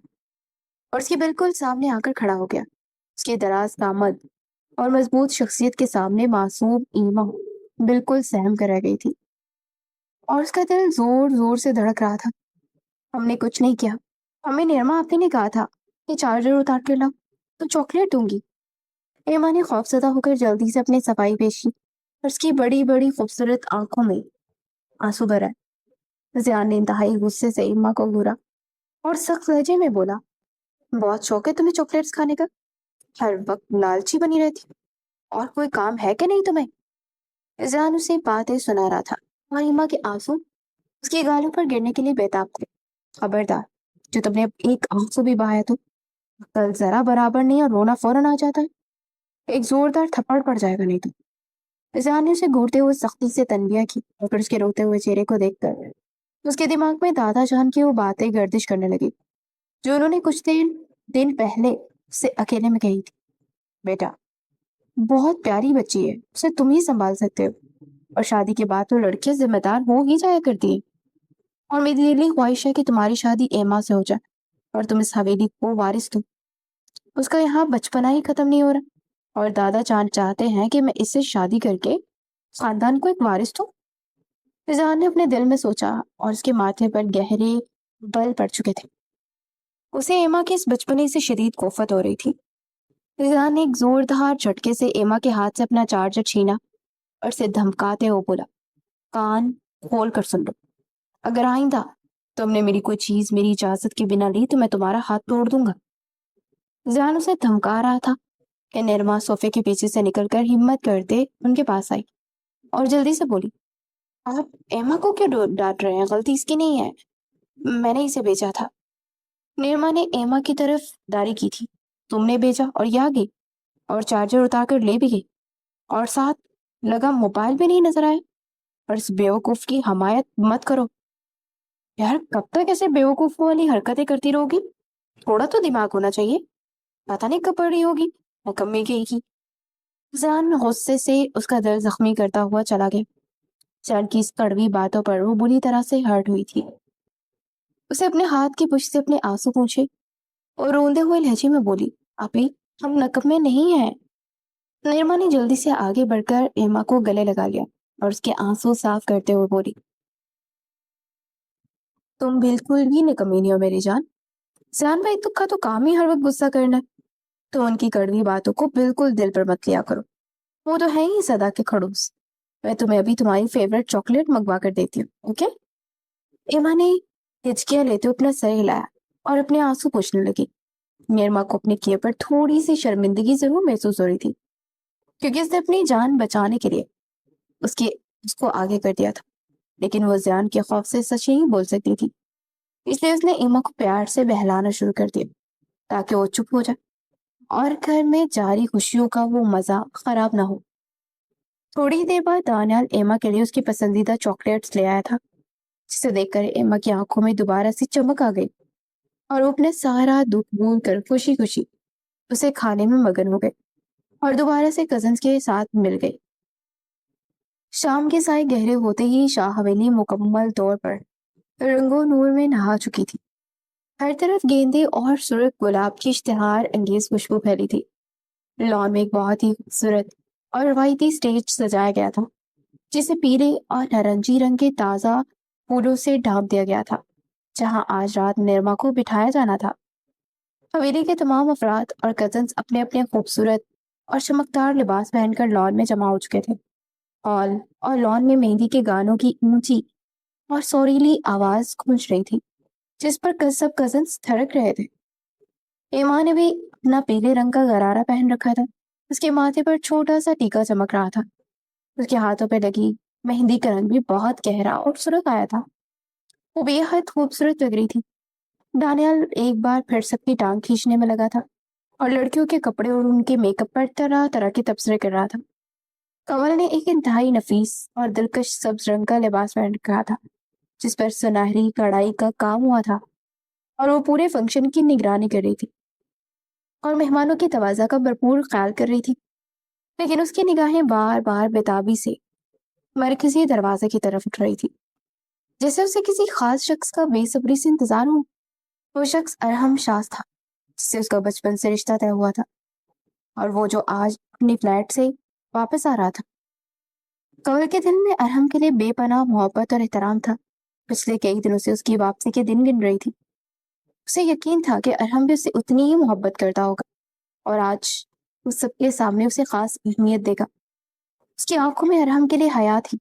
[SPEAKER 2] اور اس کے بالکل سامنے آ کر کھڑا ہو گیا۔ اس کے دراز قامت اور مضبوط شخصیت کے سامنے معصوم ایما بالکل سہم کر رہ گئی تھی، اور اس کا دل زور زور سے دھڑک رہا تھا۔ ہم نے کچھ نہیں کیا، ہمیں نرما آپی نے کہا تھا کہ چارجر اتار کے لاؤ تو چاکلیٹ دوں گی۔ ایما نے خوفزدہ ہو کر جلدی سے اپنے صفائی پیش کی اور اس کی بڑی بڑی خوبصورت آنکھوں میں آنسو بھر آئے۔ زیان نے انتہائی غصے سے ایما کو گھورا اور سخت لہجے میں بولا، بہت شوق ہے تمہیں چاکلیٹس کھانے کا، ہر وقت لالچی بنی رہتی، اور کوئی کام ہے کہ نہیں تمہیں؟ زیان اسے باتیں سنا رہا تھا اور ایما کے آنسو اس کی گالوں پر گرنے کے لیے بےتاب تھے۔ خبردار، جو تم نے ایک آنسو بھی بہایا تو کل ذرا برابر نہیں اور رونا فوراً آ جاتا ہے، ایک زوردار تھپڑ پڑ جائے گا نہیں تو۔ زیان نے اسے گھورتے ہوئے سختی سے تنبیہ کی اور پھر اس کے روتے ہوئے چہرے کو دیکھ کر اس کے دماغ میں دادا جان کی وہ باتیں گردش کرنے لگی جو انہوں نے کچھ دن پہلے اسے اکیلے میں کہی تھی۔ بیٹا، بہت پیاری بچی ہے، اسے تم ہی سنبھال سکتے ہو، اور شادی کے بعد تو لڑکیاں ذمہ دار ہو ہی جایا کرتی ہیں، اور میری دلی خواہش ہے کہ تمہاری شادی ایما سے ہو جائے اور تم اس حویلی کو وارث دو۔ اس کا یہاں بچپنا ہی ختم نہیں ہو رہا، اور دادا جان چاہتے ہیں کہ میں اس سے شادی کر کے خاندان کو ایک وارث دوں۔ فضان نے اپنے دل میں سوچا اور اس کے ماتھے پر گہرے بل پڑ چکے تھے۔ اسے ایما کے اس بچپنے سے شدید کوفت ہو رہی تھی۔ فضان نے ایک زوردار جھٹکے سے ایما کے ہاتھ سے اپنا چارجر چھینا اور اسے دھمکاتے ہوئے بولا، کان کھول کر سن لو، اگر آئندہ تم نے میری کوئی چیز میری اجازت کے بنا لی تو میں تمہارا ہاتھ توڑ دوں گا۔ فضان اسے دھمکا رہا تھا کہ نرما صوفے کے پیچھے سے نکل کر ہمت کرتے ان کے پاس آئی اور جلدی سے بولی، آپ ایما کو کیوں ڈانٹ رہے ہیں؟ غلطی اس کی نہیں ہے، میں نے اسے بھیجا تھا۔ نرما نے ایما کی طرف داری کی تھی، تم نے بھیجا اور یہ آ گئی اور چارجر اتار کر لے بھی گئی اور ساتھ لگا موبائل بھی نہیں نظر آیا، اور اس بیوقوف کی حمایت مت کرو۔ یار کب تک ایسے بیوقوفوں والی حرکتیں کرتی رہو گی؟ تھوڑا تو دماغ ہونا چاہیے، پتہ نہیں کب پڑی ہوگی نکمی کی۔ زان غصے سے اس کا دل زخمی کرتا ہوا چلا گیا۔ جان کی اس کڑوی باتوں پر وہ بری طرح سے ہرٹ ہوئی تھی۔ اسے اپنے ہاتھ کی پشت سے اپنے آنسو پوچھے اور روندے ہوئے لہجے میں بولی، آپی ہم نکمے نہیں ہیں۔ نرما نے جلدی سے آگے بڑھ کر ایما کو گلے لگا لیا اور اس کے آنسو صاف کرتے ہوئے بولی، تم بالکل بھی نکمی نہیں ہو میری جان۔ زان بھائی کا تو کام ہی ہر وقت غصہ کرنا ہے، تو ان کی کڑوی باتوں کو بالکل دل پر مت لیا کرو، وہ تو ہے ہی صدا کے خڑوس۔ میں تمہیں ابھی تمہاری فیوریٹ چاکلیٹ منگوا کر دیتی ہوں، اوکے؟ ایما نے ہچکیاں لیتے اپنا سر ہلایا اور اپنے آنسو پوچھنے لگی۔ نرما کو اپنے کیے پر تھوڑی سی شرمندگی ضرور محسوس ہو رہی تھی، کیونکہ اس نے اپنی جان بچانے کے لیے اس کو آگے کر دیا تھا، لیکن وہ زیان کے خوف سے سچ نہیں بول سکتی تھی، اس لیے اس نے ایما کو پیار سے بہلانا شروع کر دیا تاکہ وہ چپ ہو جائے اور گھر میں جاری خوشیوں کا وہ مزہ خراب نہ ہو۔ تھوڑی دیر بعد دانیال ایما کے لیے اس کی پسندیدہ چاکلیٹس لے آیا تھا، جسے دیکھ کر ایما کی آنکھوں میں دوبارہ سے چمک آ گئی اور وہ اپنے سارا دکھ بھول کر خوشی خوشی اسے کھانے میں مگن ہو گئے اور دوبارہ سے کزنز کے ساتھ مل گئی۔ شام کے سائے گہرے ہوتے ہی شاہ حویلی مکمل طور پر رنگ و نور میں نہا چکی تھی۔ ہر طرف گیندے اور سرخ گلاب کی اشتہار انگیز خوشبو پھیلی تھی۔ لان میں ایک بہت ہی خوبصورت اور روایتی اسٹیج سجایا گیا تھا، جسے پیلے اور نارنجی رنگ کے تازہ پھولوں سے ڈھانپ دیا گیا تھا، جہاں آج رات نرما کو بٹھایا جانا تھا۔ حویلی کے تمام افراد اور کزنز اپنے اپنے خوبصورت اور چمکدار لباس پہن کر لان میں جمع ہو چکے تھے۔ ہال اور لان میں مہندی کے گانوں کی اونچی اور سریلی آواز گونج رہی تھی، جس پر سب کزنز تھڑک رہے تھے۔ ایما نے بھی اپنا پیلے رنگ کا غرارہ پہن رکھا تھا، اس کے ماتھے پر چھوٹا سا ٹیکا چمک رہا تھا، اس کے ہاتھوں پہ لگی مہندی کا رنگ بھی بہت گہرا اور سرخ آیا تھا، وہ بے حد خوبصورت لگ رہی تھی۔ دانیال ایک بار پھر سب کی ٹانگ کھینچنے میں لگا تھا اور لڑکیوں کے کپڑے اور ان کے میک اپ پر طرح طرح کے تبصرے کر رہا تھا۔ کنول نے ایک انتہائی نفیس اور دلکش سبز رنگ کا لباس پہن رکھا تھا، جس پر سنہری کڑھائی کا کام ہوا تھا، اور وہ پورے فنکشن کی نگرانی کر رہی تھی اور مہمانوں کی تواضع کا بھرپور خیال کر رہی تھی، لیکن اس کی نگاہیں بار بار بےتابی سے مرکزی دروازے کی طرف اٹھ رہی تھی، جیسے اسے کسی خاص شخص کا بے صبری سے انتظار ہو۔ وہ شخص ارحم شاز تھا، جس سے اس کا بچپن سے رشتہ طے ہوا تھا، اور وہ جو آج اپنی فلیٹ سے واپس آ رہا تھا۔ کنول کے دل میں ارحم کے لیے بے پناہ محبت اور احترام تھا۔ پچھلے کئی دنوں سے اس کی واپسی کے دن گن رہی تھی۔ اسے یقین تھا کہ ارحم بھی اسے اتنی ہی محبت کرتا ہوگا، اور آج اس سب کے سامنے اسے خاص اہمیت دے گا۔ اس کی آنکھوں میں ارحم کے لیے حیا تھی،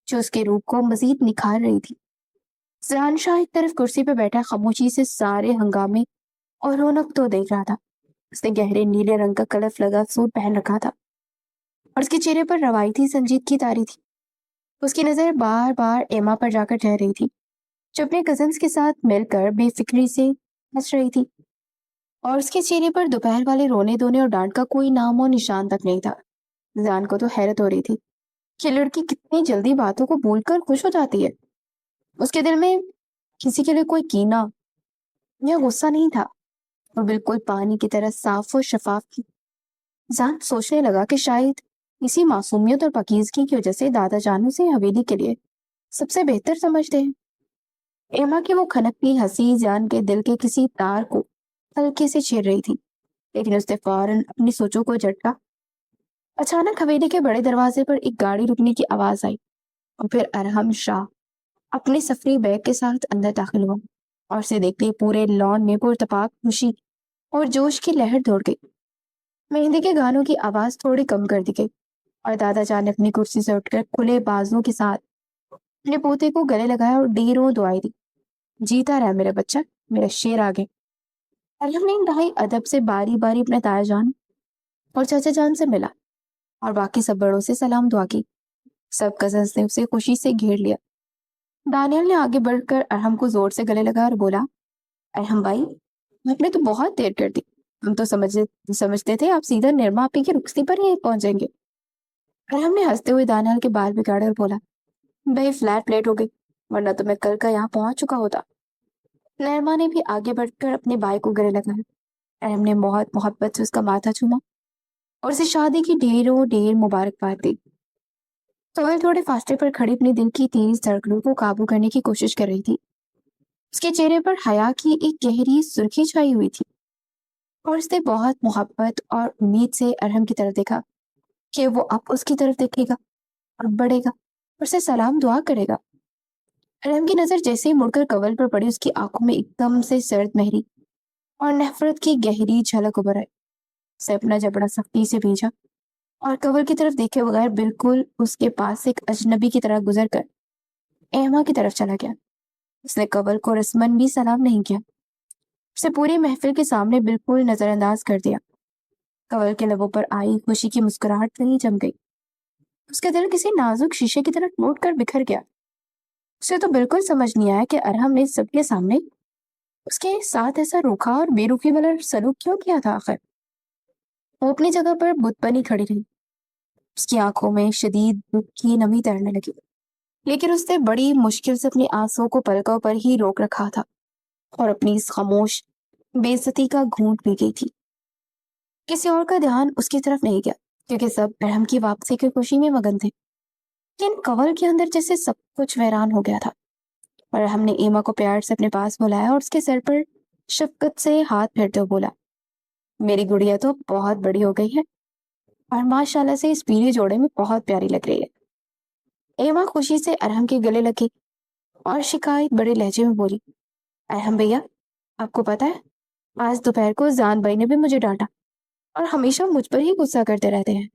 [SPEAKER 2] جو اس کے روپ کو مزید نکھار رہی تھی۔ زیان شاہ ایک طرف کرسی پہ بیٹھا خاموشی سے سارے ہنگامے اور رونق تو دیکھ رہا تھا۔ اس نے گہرے نیلے رنگ کا کلف لگا سوٹ پہن رکھا تھا اور اس کے چہرے پر روایتی سنجیدگی طاری تھی۔ اس کی نظر بار بار ایما پر جا کر ٹھہر رہی تھی، جو اپنے کزنز کے ساتھ مل کر بے فکری سے ہنس رہی تھی، اور اس کے چہرے پر دوپہر والے رونے دھونے اور ڈانٹ کا کوئی نام و نشان تک نہیں تھا۔ زیان کو تو حیرت ہو رہی تھی کہ لڑکی کتنی جلدی باتوں کو بھول کر خوش ہو جاتی ہے۔ اس کے دل میں کسی کے لیے کوئی کینہ یا غصہ نہیں تھا، وہ بالکل پانی کی طرح صاف و شفاف تھی۔ زیان سوچنے لگا کہ شاید اسی معصومیت اور پاکیزگی کی وجہ سے دادا جانو سے حویلی کے لیے سب سے بہتر سمجھتے ہیں۔ ایما کی وہ کھنکتی ہنسی زیان کے دل کے کسی تار کو ہلکے سے چھیڑ رہی تھی، لیکن اس نے فوراً اپنی سوچوں کو جھٹکا اچانک حویلی کے بڑے دروازے پر ایک گاڑی رکنے کی آواز آئی اور پھر ارحم شاہ اپنے سفری بیگ کے ساتھ اندر داخل ہوا اور اسے دیکھتے پورے لان میں پرتپاک خوشی اور جوش کی لہر دوڑ گئی۔ مہندی کے گانوں کی آواز تھوڑی کم کر دی گئی اور دادا جان نے اپنی کرسی سے اٹھ کر کھلے بازوں کے ساتھ اپنے پوتے کو گلے لگایا اور ڈیروں دعائیں دی۔ جیتا رہا میرا بچہ، میرا شیر آگے۔ ارحم نے انتہائی ادب سے باری باری اپنے تایا جان اور چاچا جان سے ملا اور باقی سب بڑوں سے سلام دعا کی۔ سب کزنس نے اسے خوشی سے گھیر لیا۔ دانیال نے آگے بڑھ کر ارحم کو زور سے گلے لگا اور بولا، ارحم بھائی، آپ نے تو بہت دیر کر دی، ہم تو سمجھتے تھے آپ سیدھا نرما آپی کی رخصتی پر ہی پہنچیں گے۔ ارحم نے ہنستے ہوئے دانیال کے بال بگاڑے اور بولا، بھائی فلیٹ لیٹ ہو گئی، ورنہ تو میں کل کا یہاں پہنچ چکا ہوتا۔ نرما نے بھی آگے بڑھ کر اپنے بھائی کو گلے لگایا۔ ارحم نے بہت محبت سے اس کا ماتھا چوما اور اسے شادی کی ڈھیروں ڈھیر مبارکباد دی۔ سہیل تھوڑے فاصلے پر کھڑی اپنی دل کی تیز دھڑکنوں کو قابو کرنے کی کوشش کر رہی تھی۔ اس کے چہرے پر حیا کی ایک گہری سرخی چھائی ہوئی تھی اور اس نے بہت محبت اور امید سے ارحم کی طرف دیکھا کہ وہ اب اس کی طرف دیکھے گا اور بڑھے گا اور اسے سلام دعا کرے گا۔ ارحم کی نظر جیسے ہی مڑ کر کنول پر پڑی، اس کی آنکھوں میں ایک دم سے سرد مہری اور نفرت کی گہری جھلک ابھر آئی۔ اسے اپنا جبڑا سختی سے بھیجا اور کنول کی طرف دیکھے بغیر بالکل اس کے پاس ایک اجنبی کی طرح گزر کر ایما کی طرف چلا گیا۔ اس نے کنول کو رسمن بھی سلام نہیں کیا، اسے پوری محفل کے سامنے بالکل نظر انداز کر دیا۔ کنول کے لبوں پر آئی خوشی کی مسکراہٹ کہیں جم گئی۔ اس کا دل کسی نازک شیشے کی طرح ٹوٹ کر بکھر گیا۔ اسے تو بالکل سمجھ نہیں آیا کہ ارحم نے سب کے سامنے اس کے ساتھ ایسا روکھا اور بے رخی والا سلوک کیوں کیا تھا آخر۔ وہ اپنی جگہ پر بت بنی کھڑی رہی۔ اس کی آنکھوں میں شدید دکھ کی نمی تیرنے لگی، لیکن اس نے بڑی مشکل سے اپنی آنسوں کو پلکوں پر ہی روک رکھا تھا اور اپنی اس خاموش بے عزتی کا گھونٹ پی گئی تھی۔ کسی اور کا دھیان اس کی طرف نہیں گیا کیونکہ سب ارحم کی واپسی کی خوشی میں مگن تھے، لیکن کنول کے اندر جیسے سب کچھ ویران ہو گیا تھا۔ اور ارحم نے ایما کو پیار سے اپنے پاس بلایا اور اس کے سر پر شفقت سے ہاتھ پھیرتے ہوئے بولا، میری گڑیا تو بہت بڑی ہو گئی ہے اور ماشاءاللہ سے اس پیلے جوڑے میں بہت پیاری لگ رہی ہے۔ ایما خوشی سے ارحم کے گلے لگی اور شکایت بڑے لہجے میں بولی، ارحم بھیا، آپ کو پتا ہے آج دوپہر کو زان بھائی نے بھی مجھے ڈانٹا اور ہمیشہ مجھ پر ہی غصہ کرتے رہتے ہیں۔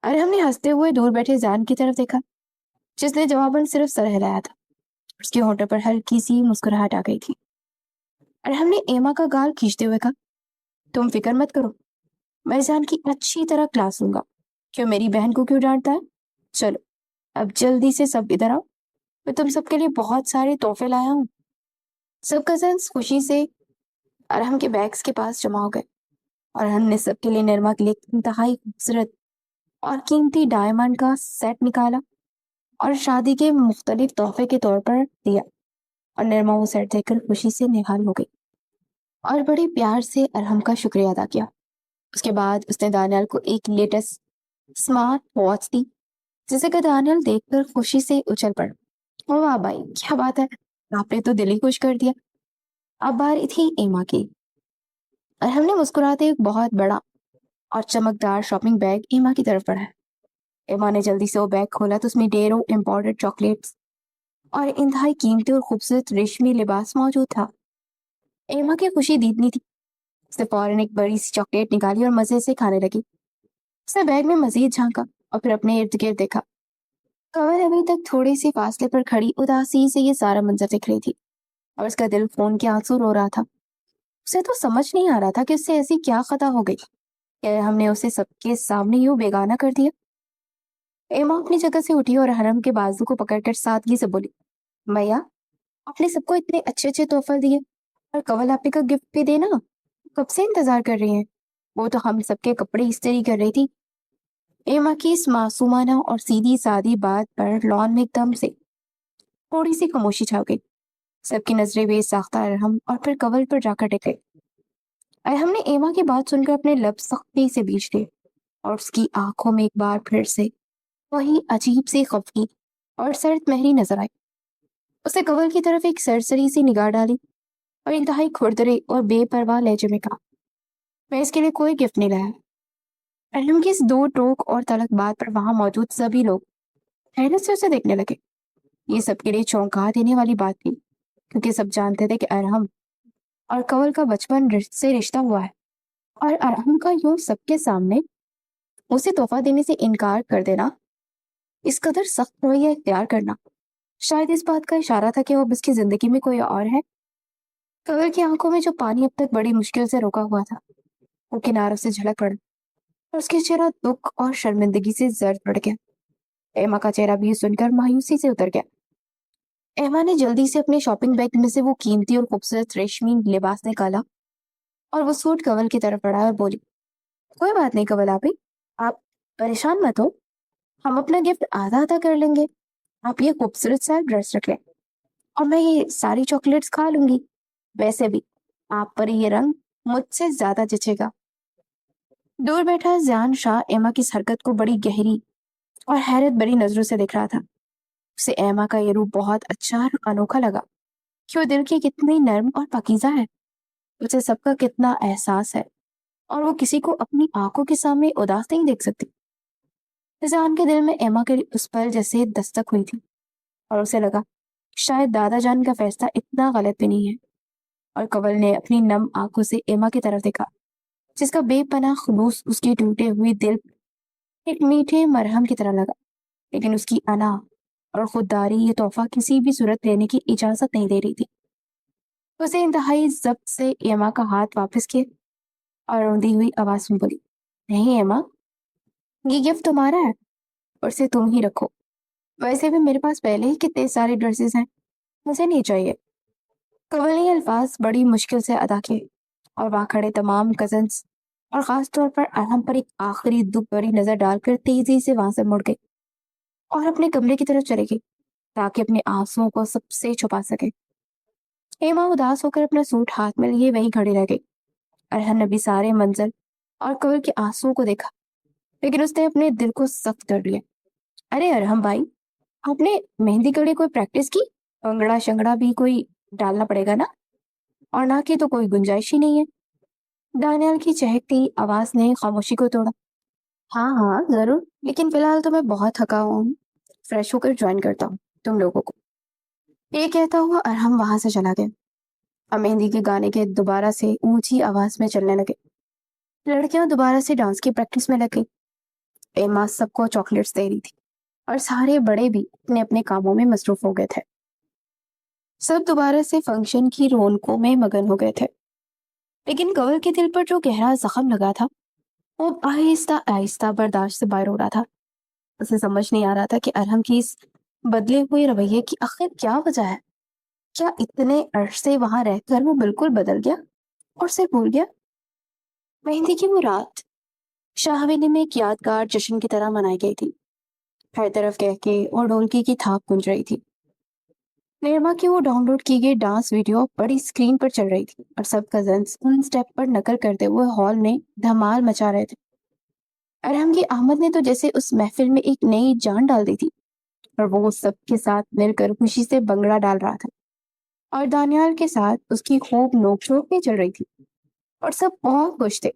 [SPEAKER 2] ارحم نے ہنستے ہوئے دور بیٹھے زان کی طرف دیکھا جس نے جواباً صرف سر ہلایا تھا۔ اس کے ہونٹوں پر ہلکی سی مسکراہٹ آ گئی تھی۔ ارحم نے ایما کا گال کھینچتے ہوئے کہا، تم فکر مت کرو، میں زان کی اچھی طرح کلاس لوں گا۔ کیوں میری بہن کو کیوں ڈانٹتا ہے؟ چلو اب جلدی سے سب ادھر آؤ، میں تم سب کے لیے بہت سارے تحفے لایا ہوں۔ سب کزنس خوشی سے ارحم کے بیگس کے پاس جمع ہو گئے اور ارحم نے سب کے لیے نرما کے لیے انتہائی خوبصورت اور قیمتی ڈائمنڈ کا سیٹ نکالا اور شادی کے مختلف تحفے کے طور پر دیا، اور نرما وہ سیٹ دیکھ کر خوشی سے نہال ہو گئی اور بڑے پیار سے ارحم کا شکریہ ادا کیا۔ اس کے بعد اس نے دانیال کو ایک لیٹسٹ اسمارٹ واچ دی جسے کہ دانیال دیکھ کر خوشی سے اچھل پڑا، واہ بھائی کیا بات ہے، آپ نے تو دل ہی خوش کر دیا۔ اب باری تھی ایما کی۔ ارحم نے مسکراتے ایک بہت بڑا اور چمکدار شاپنگ بیگ ایما کی طرف بڑھایا۔ ایما نے جلدی سے وہ بیگ کھولا تو اس میں ڈھیروں امپورٹڈ چاکلیٹس اور انتہائی قیمتی اور خوبصورت ریشمی لباس موجود تھا۔ ایما کی خوشی دیدنی تھی، اس نے فوراً ایک بڑی سی چاکلیٹ نکالی اور مزے سے کھانے لگی۔ اس نے بیگ میں مزید جھانکا اور پھر اپنے ارد گرد دیکھا۔ کنول ابھی تک تھوڑے سے فاصلے پر کھڑی اداسی سے یہ سارا منظر دیکھ رہی تھی اور اس کا دل خون کے آنسو رو رہا تھا۔ اسے تو سمجھ نہیں آ رہا تھا کہ اس سے ایسی کیا خطا ہو گئی کہ ہم نے اسے سب کے سامنے یوں بیگانہ کر دیا۔ ایما اپنی جگہ سے اٹھی اور ارحم کے بازو کو پکڑ کر سادگی سے بولی، میاں آپ نے سب کو اتنے اچھے اچھے تحفے دیے اور کنول آپی کا گفٹ بھی دینا، کب سے انتظار کر رہی ہیں؟ وہ تو ہم سب کے کپڑے استری کر رہی تھی۔ ایما کی اس معصومانہ اور سیدھی سادی بات پر لان میں ایک دم سے تھوڑی سی خاموشی چھا گئی۔ سب کی نظریں بے ساختہ ارحم اور پھر کنول پر جا کر ٹک گئی۔ ارحم نے ایما کی بات سن کر اپنے لب سختی سے بیچ لیے اور اس کی آنکھوں میں ایک بار پھر سے وہی عجیب سی خفگی اور سرد مہری نظر آئی۔ اسے کنول کی طرف ایک سرسری سی نگاہ ڈالی اور انتہائی کھردرے اور بے پرواہ لہجے میں کہا، میں اس کے لیے کوئی گفٹ نہیں لایا۔ ارحم کی اس دو ٹوک اور تلک بات پر وہاں موجود سبھی لوگ حیرت سے اسے دیکھنے لگے۔ یہ سب کے لیے چونکا دینے والی بات تھی، کیونکہ سب جانتے تھے کہ ارحم اور کنول کا بچپن سے رشتہ ہوا ہے، اور ارحم کا یوں سب کے سامنے اسے تحفہ دینے سے انکار کر دینا، اس قدر سخت رویہ اختیار کرنا، شاید اس بات کا اشارہ تھا کہ وہ اب اس کی زندگی میں کوئی اور ہے۔ کنول کی آنکھوں میں جو پانی اب تک بڑی مشکل سے روکا ہوا تھا، وہ کناروں سے جھلک پڑا، اور اس کے چہرہ دکھ اور شرمندگی سے زرد پڑ گیا۔ ایما کا چہرہ بھی سن کر مایوسی سے اتر گیا۔ ایما نے جلدی سے اپنے شاپنگ بیگ میں سے وہ قیمتی اور خوبصورت ریشمی لباس نکالا اور وہ سوٹ کنول کی طرف بڑھا اور بولی، کوئی بات نہیں کنول آپی، آپ پریشان مت ہو، ہم اپنا گفٹ آدھا آدھا کر لیں گے۔ آپ یہ خوبصورت سا ڈریس رکھ لیں اور میں یہ ساری چاکلیٹس کھا لوں گی۔ ویسے بھی آپ پر یہ رنگ مجھ سے زیادہ جچے گا۔ دور بیٹھا زیان شاہ ایما کی اس حرکت کو بڑی گہری اور حیرت بری نظروں سے دیکھ رہا تھا۔ اسے ایما کا یہ روپ بہت اچھا اور انوکھا لگا کہ وہ دل کی کتنی نرم اور پاکیزہ ہے، اسے سب کا کتنا احساس ہے، اور وہ کسی کو اپنی آنکھوں کے سامنے اداس نہیں دیکھ سکتی۔ زیان کے دل میں ایما کے اس پل جیسے دستک ہوئی تھی، اور اسے لگا شاید دادا جان کا فیصلہ اتنا غلط بھی نہیں ہے، اور کنول نے اپنی نم آنکھوں سے ایما کی طرف دیکھا، جس کا بے پناہ خلوص اس کی ٹوٹے ہوئے دل ایک میٹھے مرہم کی طرح لگا، لیکن اس کی انا اور خودداری یہ تحفہ کسی بھی صورت لینے کی اجازت نہیں دے رہی تھی۔ اسے انتہائی ضبط سے ایما کا ہاتھ واپس کیا اور روندی ہوئی آواز میں بولی، نہیں ایما، یہ گفٹ تمہارا ہے اور اسے تم ہی رکھو۔ ویسے بھی میرے پاس پہلے ہی کتنے سارے ڈریسز ہیں، مجھے نہیں چاہیے۔ کنول نے یہ الفاظ بڑی مشکل سے ادا کیے، اور وہاں کھڑے تمام کزنس اور خاص طور پر ارحم پر ایک آخری دکھ بھری نظر ڈال کر تیزی سے وہاں سے مڑ گئے اور اپنے کمرے کی طرف چلے گئے تاکہ اپنے آنسوؤں کو سب سے چھپا سکے۔ ایما اداس ہو کر اپنا سوٹ ہاتھ میں لیے وہیں کھڑی رہ گئی۔ ارحم نے بھی سارے منظر اور کنول کے آنسوؤں کو دیکھا، لیکن اس نے اپنے دل کو سخت کر لیا۔ ارے ارحم بھائی، آپ نے مہندی کے لیے کوئی پریکٹس کی؟ انگڑا شنگڑا بھی کوئی ڈالنا پڑے گا نا، اور نہ کی تو کوئی گنجائش ہی نہیں ہے۔ دانیال کی چہکتی آواز نے خاموشی کو توڑا۔ ہاں ہاں ضرور، لیکن فی الحال تو میں بہت تھکا ہوا ہوں، فریش ہو کر جوائن کرتا ہوں تم لوگوں کو۔ یہ کہتا ہوا ارحم وہاں سے چلا گیا، اور مہندی کے گانے کے دوبارہ سے اونچی آواز میں چلنے لگے۔ لڑکیاں دوبارہ سے ڈانس کی پریکٹس میں لگ گئی۔ ایما سب کو چاکلیٹس دے رہی تھی، اور سارے بڑے بھی اپنے اپنے کاموں میں مصروف ہو گئے تھے۔ سب دوبارہ سے فنکشن کی رونقوں میں مگن ہو گئے تھے، لیکن کنول کے دل پر جو گہرا زخم لگا تھا وہ آہستہ آہستہ برداشت سے باہر ہو رہا تھا۔ اسے سمجھ نہیں آ رہا تھا کہ ارحم کی اس بدلے ہوئے رویے کی آخر کیا وجہ ہے۔ کیا اتنے عرصے وہاں رہ کر وہ بالکل بدل گیا اور اسے بھول گیا؟ مہندی کی وہ رات شاہ حویلی میں ایک یادگار جشن کی طرح منائی گئی تھی۔ ہر طرف کہکے اور ڈھولکی کی تھاپ گونج رہی تھی۔ نیرما کی وہ ڈاؤن لوڈ کی گئی ڈانس ویڈیو بڑی اسکرین پر چل رہی تھی، اور سب کزنس ان سٹیپ پر نقل کرتے ہوئے ہال میں دھمال مچا رہے تھے۔ ارحم کی آمد نے تو جیسے اس محفل میں ایک نئی جان ڈال دی تھی، اور وہ سب کے ساتھ مل کر خوشی سے بنگڑا ڈال رہا تھا، اور دانیال کے ساتھ اس کی خوب نوک جھوک بھی چل رہی تھی، اور سب بہت خوش تھے،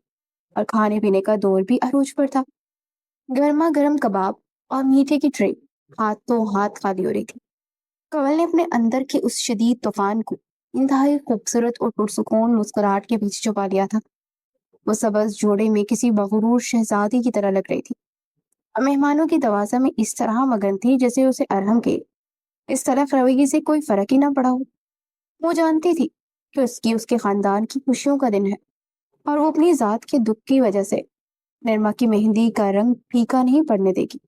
[SPEAKER 2] اور کھانے پینے کا دور بھی عروج پر تھا۔ گرما گرم کباب اور میٹھے کی ٹرے ہاتھوں ہاتھ خالی ہو رہی تھی۔ کنول نے اپنے اندر کے اس شدید طوفان کو انتہائی خوبصورت اور پرسکون مسکراہٹ کے پیچھے چھپا لیا تھا۔ وہ سبز جوڑے میں کسی مغرور شہزادی کی طرح لگ رہی تھی، اور مہمانوں کی توازہ میں اس طرح مگن تھی جیسے اسے ارحم کے اس طرف رویے سے کوئی فرق ہی نہ پڑا ہو۔ وہ جانتی تھی کہ اس کے خاندان کی خوشیوں کا دن ہے، اور وہ اپنی ذات کے دکھ کی وجہ سے نرما کی مہندی کا رنگ پھیکا نہیں پڑنے دے گی۔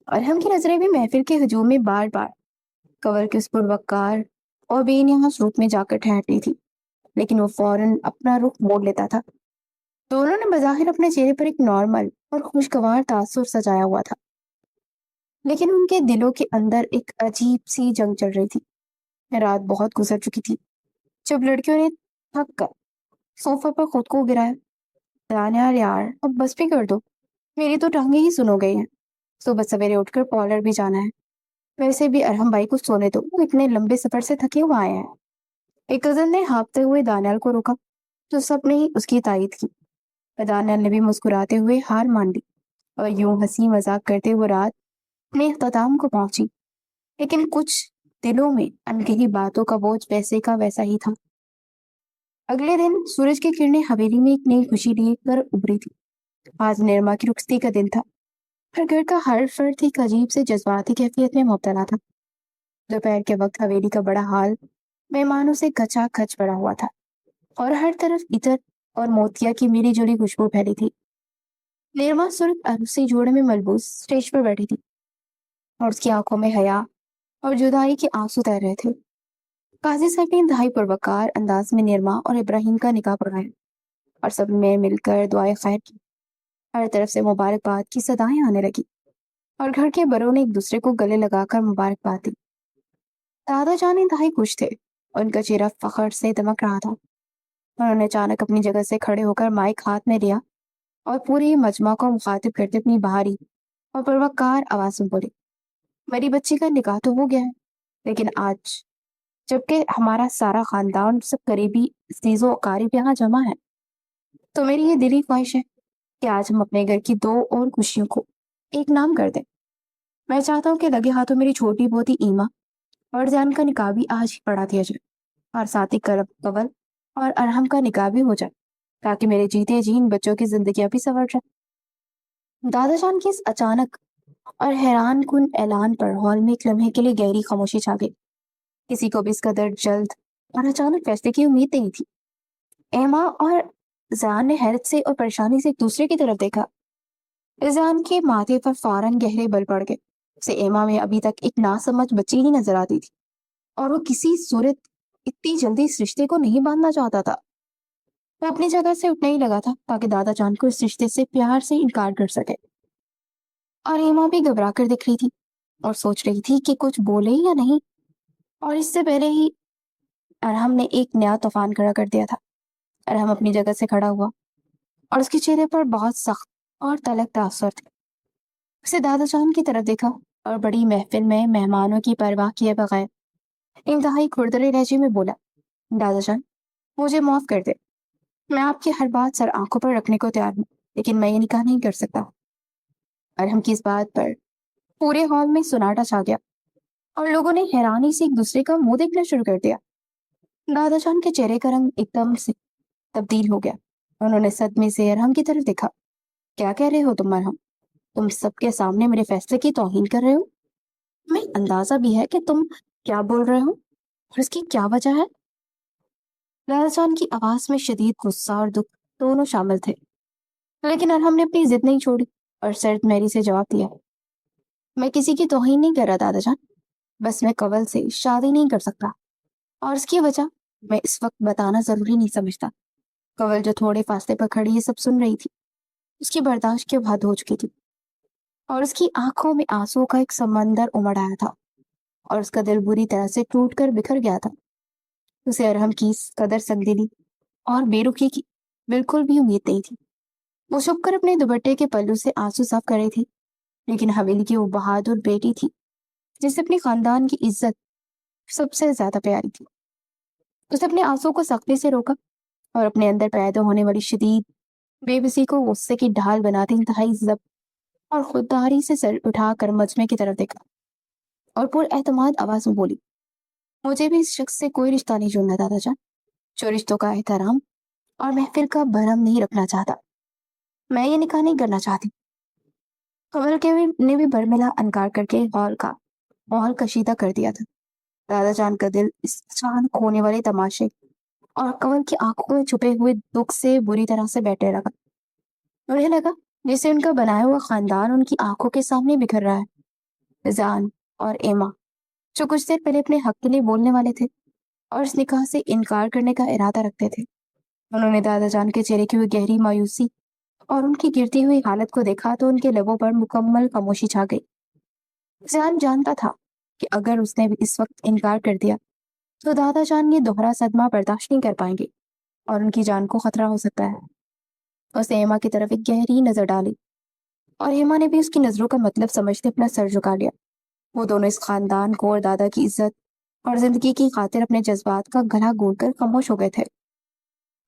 [SPEAKER 2] ارحم کی نظریں بھی محفل کے ہجوم میں بار بار کنول کے اس پروکار اور بے نیاز روپ میں جا کر ٹھہرتی تھی، لیکن وہ فوراً اپنا رخ موڑ لیتا تھا۔ دونوں نے بظاہر اپنے چہرے پر ایک نارمل اور خوشگوار تاثر سجایا ہوا تھا، لیکن ان کے دلوں کے اندر ایک عجیب سی جنگ چل رہی تھی۔ رات بہت گزر چکی تھی جب لڑکیوں نے تھک کر صوفہ پر خود کو گرایا۔ دانیال یار اب بس بھی کر دو، میری تو ٹانگیں ہی سن ہو گئی ہیں، صبح سویرے اٹھ کر پارلر بھی جانا ہے۔ ویسے بھی ارحم بھائی کو سونے دو، وہ اتنے لمبے سفر سے تھکے ہوئے آئے ہیں۔ ایک کزن نے ہانپتے ہوئے دانیال کو روکا، تو سب نے ہی اس کی تائید کی۔ عدنان نے بھی مسکراتے ہوئے ہار مان لی اور یوں ہنسی مذاق کرتے وہ رات اپنے اختتام کو پہنچی، لیکن کچھ دلوں میں انکہی باتوں کا بوجھ ویسے کا ویسا ہی تھا۔ اگلے دن سورج کی کرنیں حویلی میں ایک نئی خوشی لے کر ابھری تھی۔ آج نرما کی رخصتی کا دن تھا، پر گھر کا ہر فرد ایک عجیب سے جذباتی کیفیت میں مبتلا تھا۔ دوپہر کے وقت حویلی کا بڑا ہال مہمانوں سے کچا کچ پڑا ہوا تھا اور ہر طرف عطر اور موتیا کی ملی جلی خوشبو پھیلی تھی۔ نرما سرخ عروسی جوڑے میں ملبوس اسٹیج پر بیٹھی تھی اور اس کی آنکھوں میں حیا اور جدائی کے آنسو تیر رہے تھے۔ قاضی صاحب نے انتہائی پروکار انداز میں نرما اور ابراہیم کا نکاح پڑھایا اور سب نے مل کر دعائیں خیر کی۔ ہر طرف سے مبارکباد کی صدائیں آنے لگی اور گھر کے بڑوں نے ایک دوسرے کو گلے لگا کر مبارکباد دی۔ دادا جان انتہائی خوش تھے اور ان کا چہرہ فخر سے دمک رہا تھا۔ انہوں نے اچانک اپنی جگہ سے کھڑے ہو کر مائک ہاتھ میں لیا اور پورے مجمع کو مخاطب کرتے اپنی بھاری اور پروکار آواز میں بولے، میری بچی کا نکاح تو ہو گیا ہے، لیکن آج جبکہ ہمارا سارا خاندان سب قریبی عزیز و اقارب یہاں جمع ہے، تو میری یہ دلی خواہش ہے کہ آج ہم اپنے گھر کی دو اور خوشیوں کو ایک نام کر دیں۔ میں چاہتا ہوں کہ لگے ہاتھوں میری چھوٹی بوتی ایما اور جان کا نکاح بھی آج ہی پڑھا دیا جائے اور ساتھ ہی قبل اور ارحم کا نکاح بھی ہو جائے، تاکہ میرے جیتے جی ان بچوں کی زندگیاں بھی سنور جائیں۔ دادا جان کی اس اچانک اور حیران کن اعلان پر ہال میں ایک لمحے کے لیے گہری خاموشی چھا گئی۔ کسی کو بھی اس قدر جلد اور اچانک فیصلے کی امید نہیں تھی۔ ایما اور زیان نے حیرت سے اور پریشانی سے ایک دوسرے کی طرف دیکھا۔ زیان کے ماتھے پر فوراً گہرے بل پڑ گئے۔ اسے ایما میں ابھی تک ایک ناسمجھ بچی ہی نظر آتی تھی اور وہ کسی صورت اتنی جلدی اس رشتے کو نہیں باندھنا چاہتا تھا۔ وہ اپنی جگہ سے اٹھنے ہی لگا تھا تاکہ دادا جان کو اس رشتے سے پیار سے انکار کر سکے، اور ایما بھی گھبرا کر دکھ رہی تھی اور سوچ رہی تھی کہ کچھ بولے یا نہیں، اور اس سے پہلے ہی ارحم نے ایک نیا طوفان کھڑا کر دیا تھا۔ ارحم اپنی جگہ سے کھڑا ہوا اور اس کے چہرے پر بہت سخت اور تلخ تاثر تھے۔ اسے دادا جان کی طرف دیکھا اور بڑی محفل میں مہمانوں کی پرواہ کیے بغیر انتہائی کھردرے لہجے میں بولا، دادا جان مجھے معاف کر دے، میں آپ کی ہر بات سر آنکھوں پر رکھنے کو تیار ہوں، لیکن میں یہ نکاح نہیں کر سکتا۔ ارحم کی اس بات پر پورے ہال میں سناٹا چھا گیا اور لوگوں نے حیرانی سے ایک دوسرے کا منہ دیکھنا شروع کر دیا۔ دادا جان کے چہرے کا رنگ ایک دم سے تبدیل ہو گیا۔ انہوں نے صدمے سے ارحم کی طرف دیکھا۔ کیا کہہ رہے ہو تم ارحم؟ تم سب کے سامنے میرے فیصلے کی توہین کر رہے ہو؟ تمہیں اندازہ بھی ہے کہ تم کیا بول رہے ہو اور اس کی کیا وجہ ہے؟ دادا جان کی آواز میں شدید غصہ اور دکھ دونوں شامل تھے، لیکن ارحم نے اپنی ضد نہیں چھوڑی اور سرد میری سے جواب دیا، میں کسی کی توہین نہیں کر رہا دادا جان، بس میں قبل سے شادی نہیں کر سکتا، اور اس کی وجہ میں اس وقت بتانا ضروری نہیں سمجھتا۔ قبل جو تھوڑے فاصلے پر کھڑی یہ سب سن رہی تھی، اس کی برداشت کے حد ہو چکی تھی اور اس کی آنکھوں میں آنسو کا ایک سمندر امڑ آیا تھا اور اس کا دل بری طرح سے ٹوٹ کر بکھر گیا تھا۔ اسے ارحم کی اس قدر سنگدلی اور بے رخی کی بالکل بھی امید نہیں تھی۔ وہ چھپ کر اپنے دوپٹے کے پلو سے آنسو صاف کر رہی تھی، لیکن حویلی کی وہ بہادر بیٹی تھی جسے اپنے خاندان کی عزت سب سے زیادہ پیاری تھی۔ اس نے اپنے آنسو کو سختی سے روکا اور اپنے اندر پیدا ہونے والی شدید بے بسی کو غصے کی ڈھال بناتی انتہائی ضبط اور خودداری سے سر اٹھا کر مجمع کی طرف دیکھا اور پر اعتماد آواز میں بولی، مجھے بھی اس شخص سے کوئی رشتہ نہیں جوڑنا دادا جان، جو رشتوں کا احترام اور محفل کا بھرم نہیں رکھنا چاہتا۔ میں یہ نکاح نہیں کرنا چاہتی۔ قبل کے نے بھی برملا انکار کر کے ہال کا ماحول کشیدہ کر دیا تھا۔ دادا جان کا دل اس اچانک ہونے والے تماشے اور قبل کی آنکھوں میں چھپے ہوئے دکھ سے بری طرح سے بیٹھے لگا۔ انہیں لگا جسے ان کا بنایا ہوا خاندان ان کی آنکھوں کے سامنے بکھر رہا ہے۔ زان اور ایما جو کچھ دیر پہلے اپنے حق کے لیے بولنے والے تھے اور اس نکاح سے انکار کرنے کا ارادہ رکھتے تھے، انہوں نے دادا جان کے چہرے کی ہوئی گہری مایوسی اور ان کی گرتی ہوئی حالت کو دیکھا تو ان کے لبوں پر مکمل خاموشی چھا گئی۔ زان جانتا تھا کہ اگر اس نے بھی اس وقت انکار کر دیا تو دادا جان یہ دوہرا صدمہ برداشت نہیں کر پائیں گے اور ان کی جان کو خطرہ ہو سکتا ہے۔ اس نے ایما کی طرف ایک گہری نظر ڈالی اور ایما نے بھی اس کی نظروں کا مطلب سمجھتے اپنا سر جھکا لیا۔ وہ دونوں اس خاندان کو اور دادا کی عزت اور زندگی کی خاطر اپنے جذبات کا گلا گھونٹ کر خاموش ہو گئے تھے۔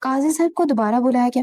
[SPEAKER 2] قاضی صاحب کو دوبارہ بلایا گیا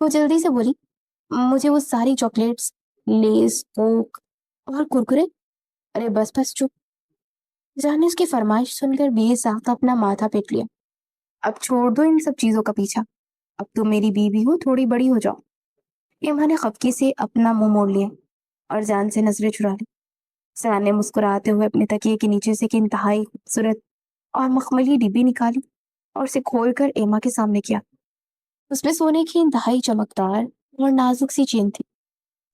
[SPEAKER 2] وہ جلدی سے بولی، مجھے وہ ساری چاکلیٹس، لیز، کوک اور کرکرے۔ ارے بس بس چپ۔ جان نے اس کی فرمائش سن کر بے ساختہ اپنا ماتھا پیٹ لیا۔ اب چھوڑ دو ان سب چیزوں کا پیچھا، اب تم میری بیوی ہو، تھوڑی بڑی ہو جاؤ۔ ایما نے خفگی سے اپنا منہ موڑ لیا اور جان سے نظریں چرا لی۔ سیان نے مسکراتے ہوئے اپنے تکیے کے نیچے سے ایک انتہائی خوبصورت اور مخملی ڈبی نکالی اور اسے کھول کر ایما کے سامنے کیا۔ اس میں سونے کی انتہائی چمکدار اور نازک سی چین تھی،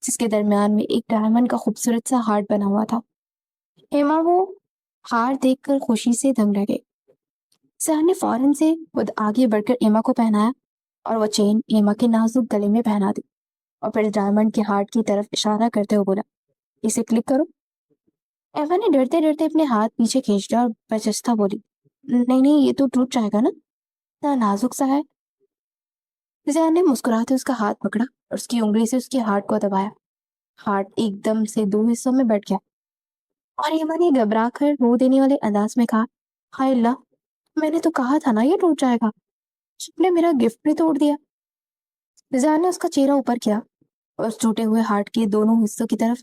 [SPEAKER 2] جس کے درمیان میں ایک ڈائمنڈ کا خوبصورت سا ہارٹ بنا ہوا تھا۔ ایما وہ ہار دیکھ کر خوشی سے دنگ رہ گئی۔ سیان نے فوراً سے خود آگے بڑھ کر ایما کو پہنایا اور وہ چین ایما کے نازک گلے میں پہنا دی اور پھر ڈائمنڈ کے ہارٹ کی طرف اشارہ کرتے ہوئے بولا، اسے کلک کرو۔ ایما نے ڈرتے ڈرتے اپنے ہاتھ پیچھے کھینچ لیا اور برجستہ بولی، نہیں نہیں، یہ تو ٹوٹ جائے گا نا، اتنا نازک سا ہے۔ زیان نے مسکراتے اس کا ہاتھ پکڑا اور اس کی انگلی سے اس کے ہارٹ کو دبایا۔ ہارٹ ایک دم سے دو حصوں میں بٹ گیا اور ایما نے گھبرا کر رو دینے والے انداز میں کہا، ہائے اللہ، میں نے تو کہا تھا نا یہ ٹوٹ جائے گا، تم نے میرا گفٹ بھی توڑ دیا۔ زیان نے اس کا چہرہ اوپر کیا اور اس ٹوٹے ہوئے ہارٹ کے دونوں حصوں کی طرف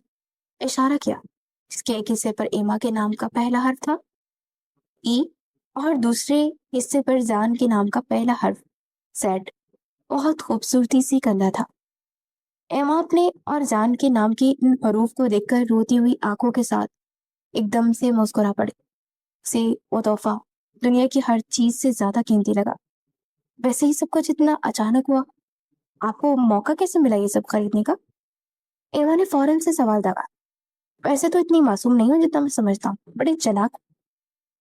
[SPEAKER 2] اشارہ کیا، جس کے ایک حصے پر ایما کے نام کا پہلا حرف تھا ای اور دوسرے حصے پر زان کے نام کا پہلا حرف زیڈ بہت خوبصورتی سے کندھا تھا۔ ایما اپنے اور زان کے نام کے ان حروف کو دیکھ کر روتی ہوئی آنکھوں کے ساتھ ایک دم سے مسکرا پڑی۔ اسے وہ تحفہ دنیا کی ہر چیز سے زیادہ قیمتی لگا۔ ویسے ہی سب کچھ اتنا اچانک ہوا، آپ کو موقع کیسے ملا یہ سب خریدنے کا؟ ایما نے فوراً سے سوال داغا۔ ویسے تو اتنی معصوم نہیں ہوں جتنا میں سمجھتا ہوں، بڑے چلاک۔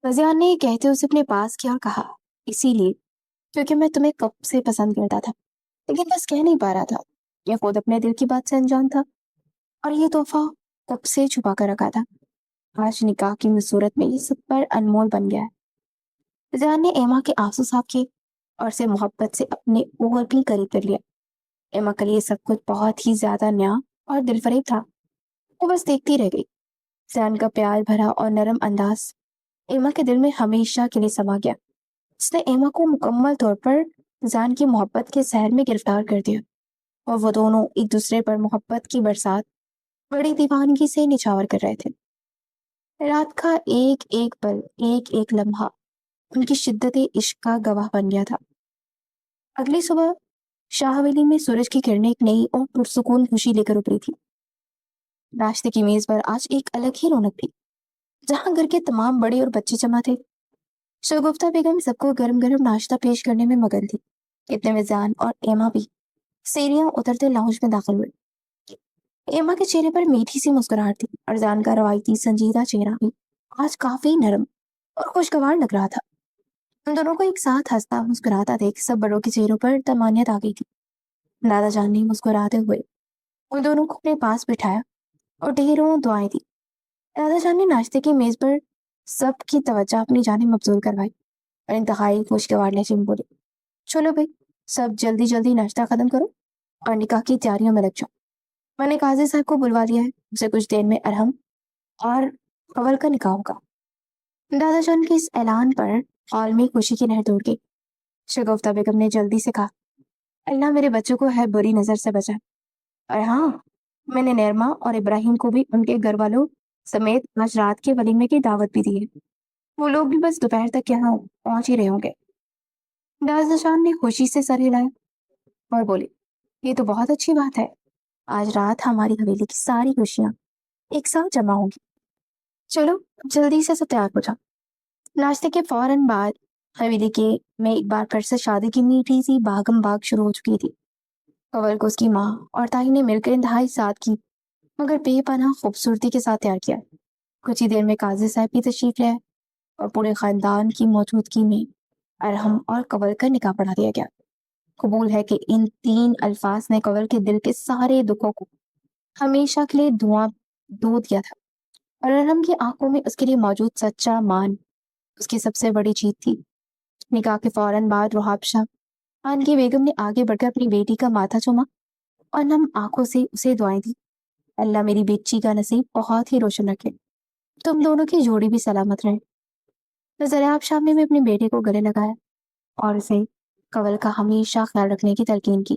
[SPEAKER 2] رضیان نے یہ کہتے اسے اپنے پاس کیا کہا، اسی لیے کیونکہ میں تمہیں کب سے پسند کرتا تھا، لیکن بس کہہ نہیں پا رہا تھا۔ یہ خود اپنے دل کی بات سے انجان تھا اور یہ تحفہ کب سے چھپا کر رکھا تھا۔ آج نکاح کی صورت میں یہ سب پر انمول بن گیا ہے۔ رضیان نے ایما کے آنسو صاف کیے اور اسے محبت سے اپنے اور بھی قریب کر لیا۔ ایما کے لیے سب کچھ بہت ہی زیادہ نیا اور دل فریب تھا۔ وہ بس دیکھتی رہ گئی۔ زیان کا پیار بھرا اور نرم انداز ایما کے دل میں ہمیشہ کے لیے سما گیا۔ اس نے ایما کو مکمل طور پر زیان کی محبت کے سحر میں گرفتار کر دیا اور وہ دونوں ایک دوسرے پر محبت کی برسات بڑی دیوانگی سے نچھاور کر رہے تھے۔ رات کا ایک ایک پل، ایک ایک لمحہ ان کی شدت عشق کا گواہ بن گیا تھا۔ اگلی صبح شاہ ویلی میں سورج کی کرنیں ایک نئی اور پرسکون خوشی لے کر ابھری تھی۔ ناشتے کی میز پر آج ایک الگ ہی رونق تھی، جہاں گھر کے تمام بڑے اور بچے جمع تھے۔ شگفتہ بیگم سب کو گرم گرم ناشتہ پیش کرنے میں مگن تھی۔ اتنے میں زیان اور ایما بھی سیڑھیاں اترتے لاؤنج میں داخل ہوئے۔ ایما کے چہرے پر میٹھی سی مسکراہٹ تھی اور زیان کا روایتی سنجیدہ چہرہ بھی آج کافی نرم اور خوشگوار لگ رہا تھا۔ ان دونوں کو ایک ساتھ ہنستا مسکراتا دیکھ سب بڑوں کے چہروں پر طمانینت آ گئی تھی۔ دادا جان نے مسکراتے ہوئے ان دونوں کو اپنے پاس بٹھایا اور ڈھیروں دعائیں دی۔ دادا جان نے ناشتے کی میز پر سب کی توجہ اپنی جانب مبذول کروائی اور انتہائی خوشگوار لہجے میں بولے، چلو بھائی، سب جلدی جلدی ناشتہ ختم کرو اور نکاح کی تیاریوں میں لگ جاؤ۔ میں نے قاضی صاحب کو بلوا دیا ہے، اسے کچھ دیر میں ارحم اور قول کا نکاح ہوگا۔ دادا جان کے اس اعلان پر ہال میں خوشی کی لہر دوڑ گئی۔ شگفتہ بیگم نے جلدی سے کہا، اللہ میرے بچوں کو ہے بری نظر سے بچائے، اور ہاں، میں نے نیرما اور ابراہیم کو بھی ان کے گھر والوں سمیت آج رات کے ولیمے کی دعوت بھی دی ہے۔ وہ لوگ بھی بس دوپہر تک یہاں پہنچ ہی رہے ہوں گے۔ دادا جان نے خوشی سے سر ہلایا اور بولے، یہ تو بہت اچھی بات ہے، آج رات ہماری حویلی کی ساری خوشیاں ایک ساتھ جمع ہوں گی۔ چلو جلدی سے سب تیار ہو جاؤ۔ ناشتے کے فوراً بعد حویلی کے میں ایک بار پھر سے شادی کی میٹھی سی باغم باغ شروع ہو چکی تھی۔ کنول کو اس کی ماں اور تائی نے مل کر انتہائی سادگی کی مگر بے پناہ خوبصورتی کے ساتھ تیار کیا۔ کچھ ہی دیر میں قاضی صاحب بھی تشریف لے آئے اور پورے خاندان کی موجودگی میں ارحم اور کنول کا نکاح پڑھا دیا گیا۔ قبول ہے کہ ان تین الفاظ نے کنول کے دل کے سارے دکھوں کو ہمیشہ کے لیے دھواں دو دیا تھا اور ارحم کی آنکھوں میں اس کے لیے موجود سچا مان اس کی سب سے بڑی جیت تھی۔ نکاح کے فوراً بعد روحاب شاہ خان کی بیگم نے آگے بڑھ کر اپنی بیٹی کا ماتھا چوما اور نم آنکھوں سے اسے دعائیں دی، اللہ میری بیٹی کا نصیب بہت ہی روشن رکھے، تم دونوں کی جوڑی بھی سلامت رہے۔ ضریاب شاہ نے بھی اپنے بیٹے کو گلے لگایا اور اسے کنول کا ہمیشہ خیال رکھنے کی تلقین کی۔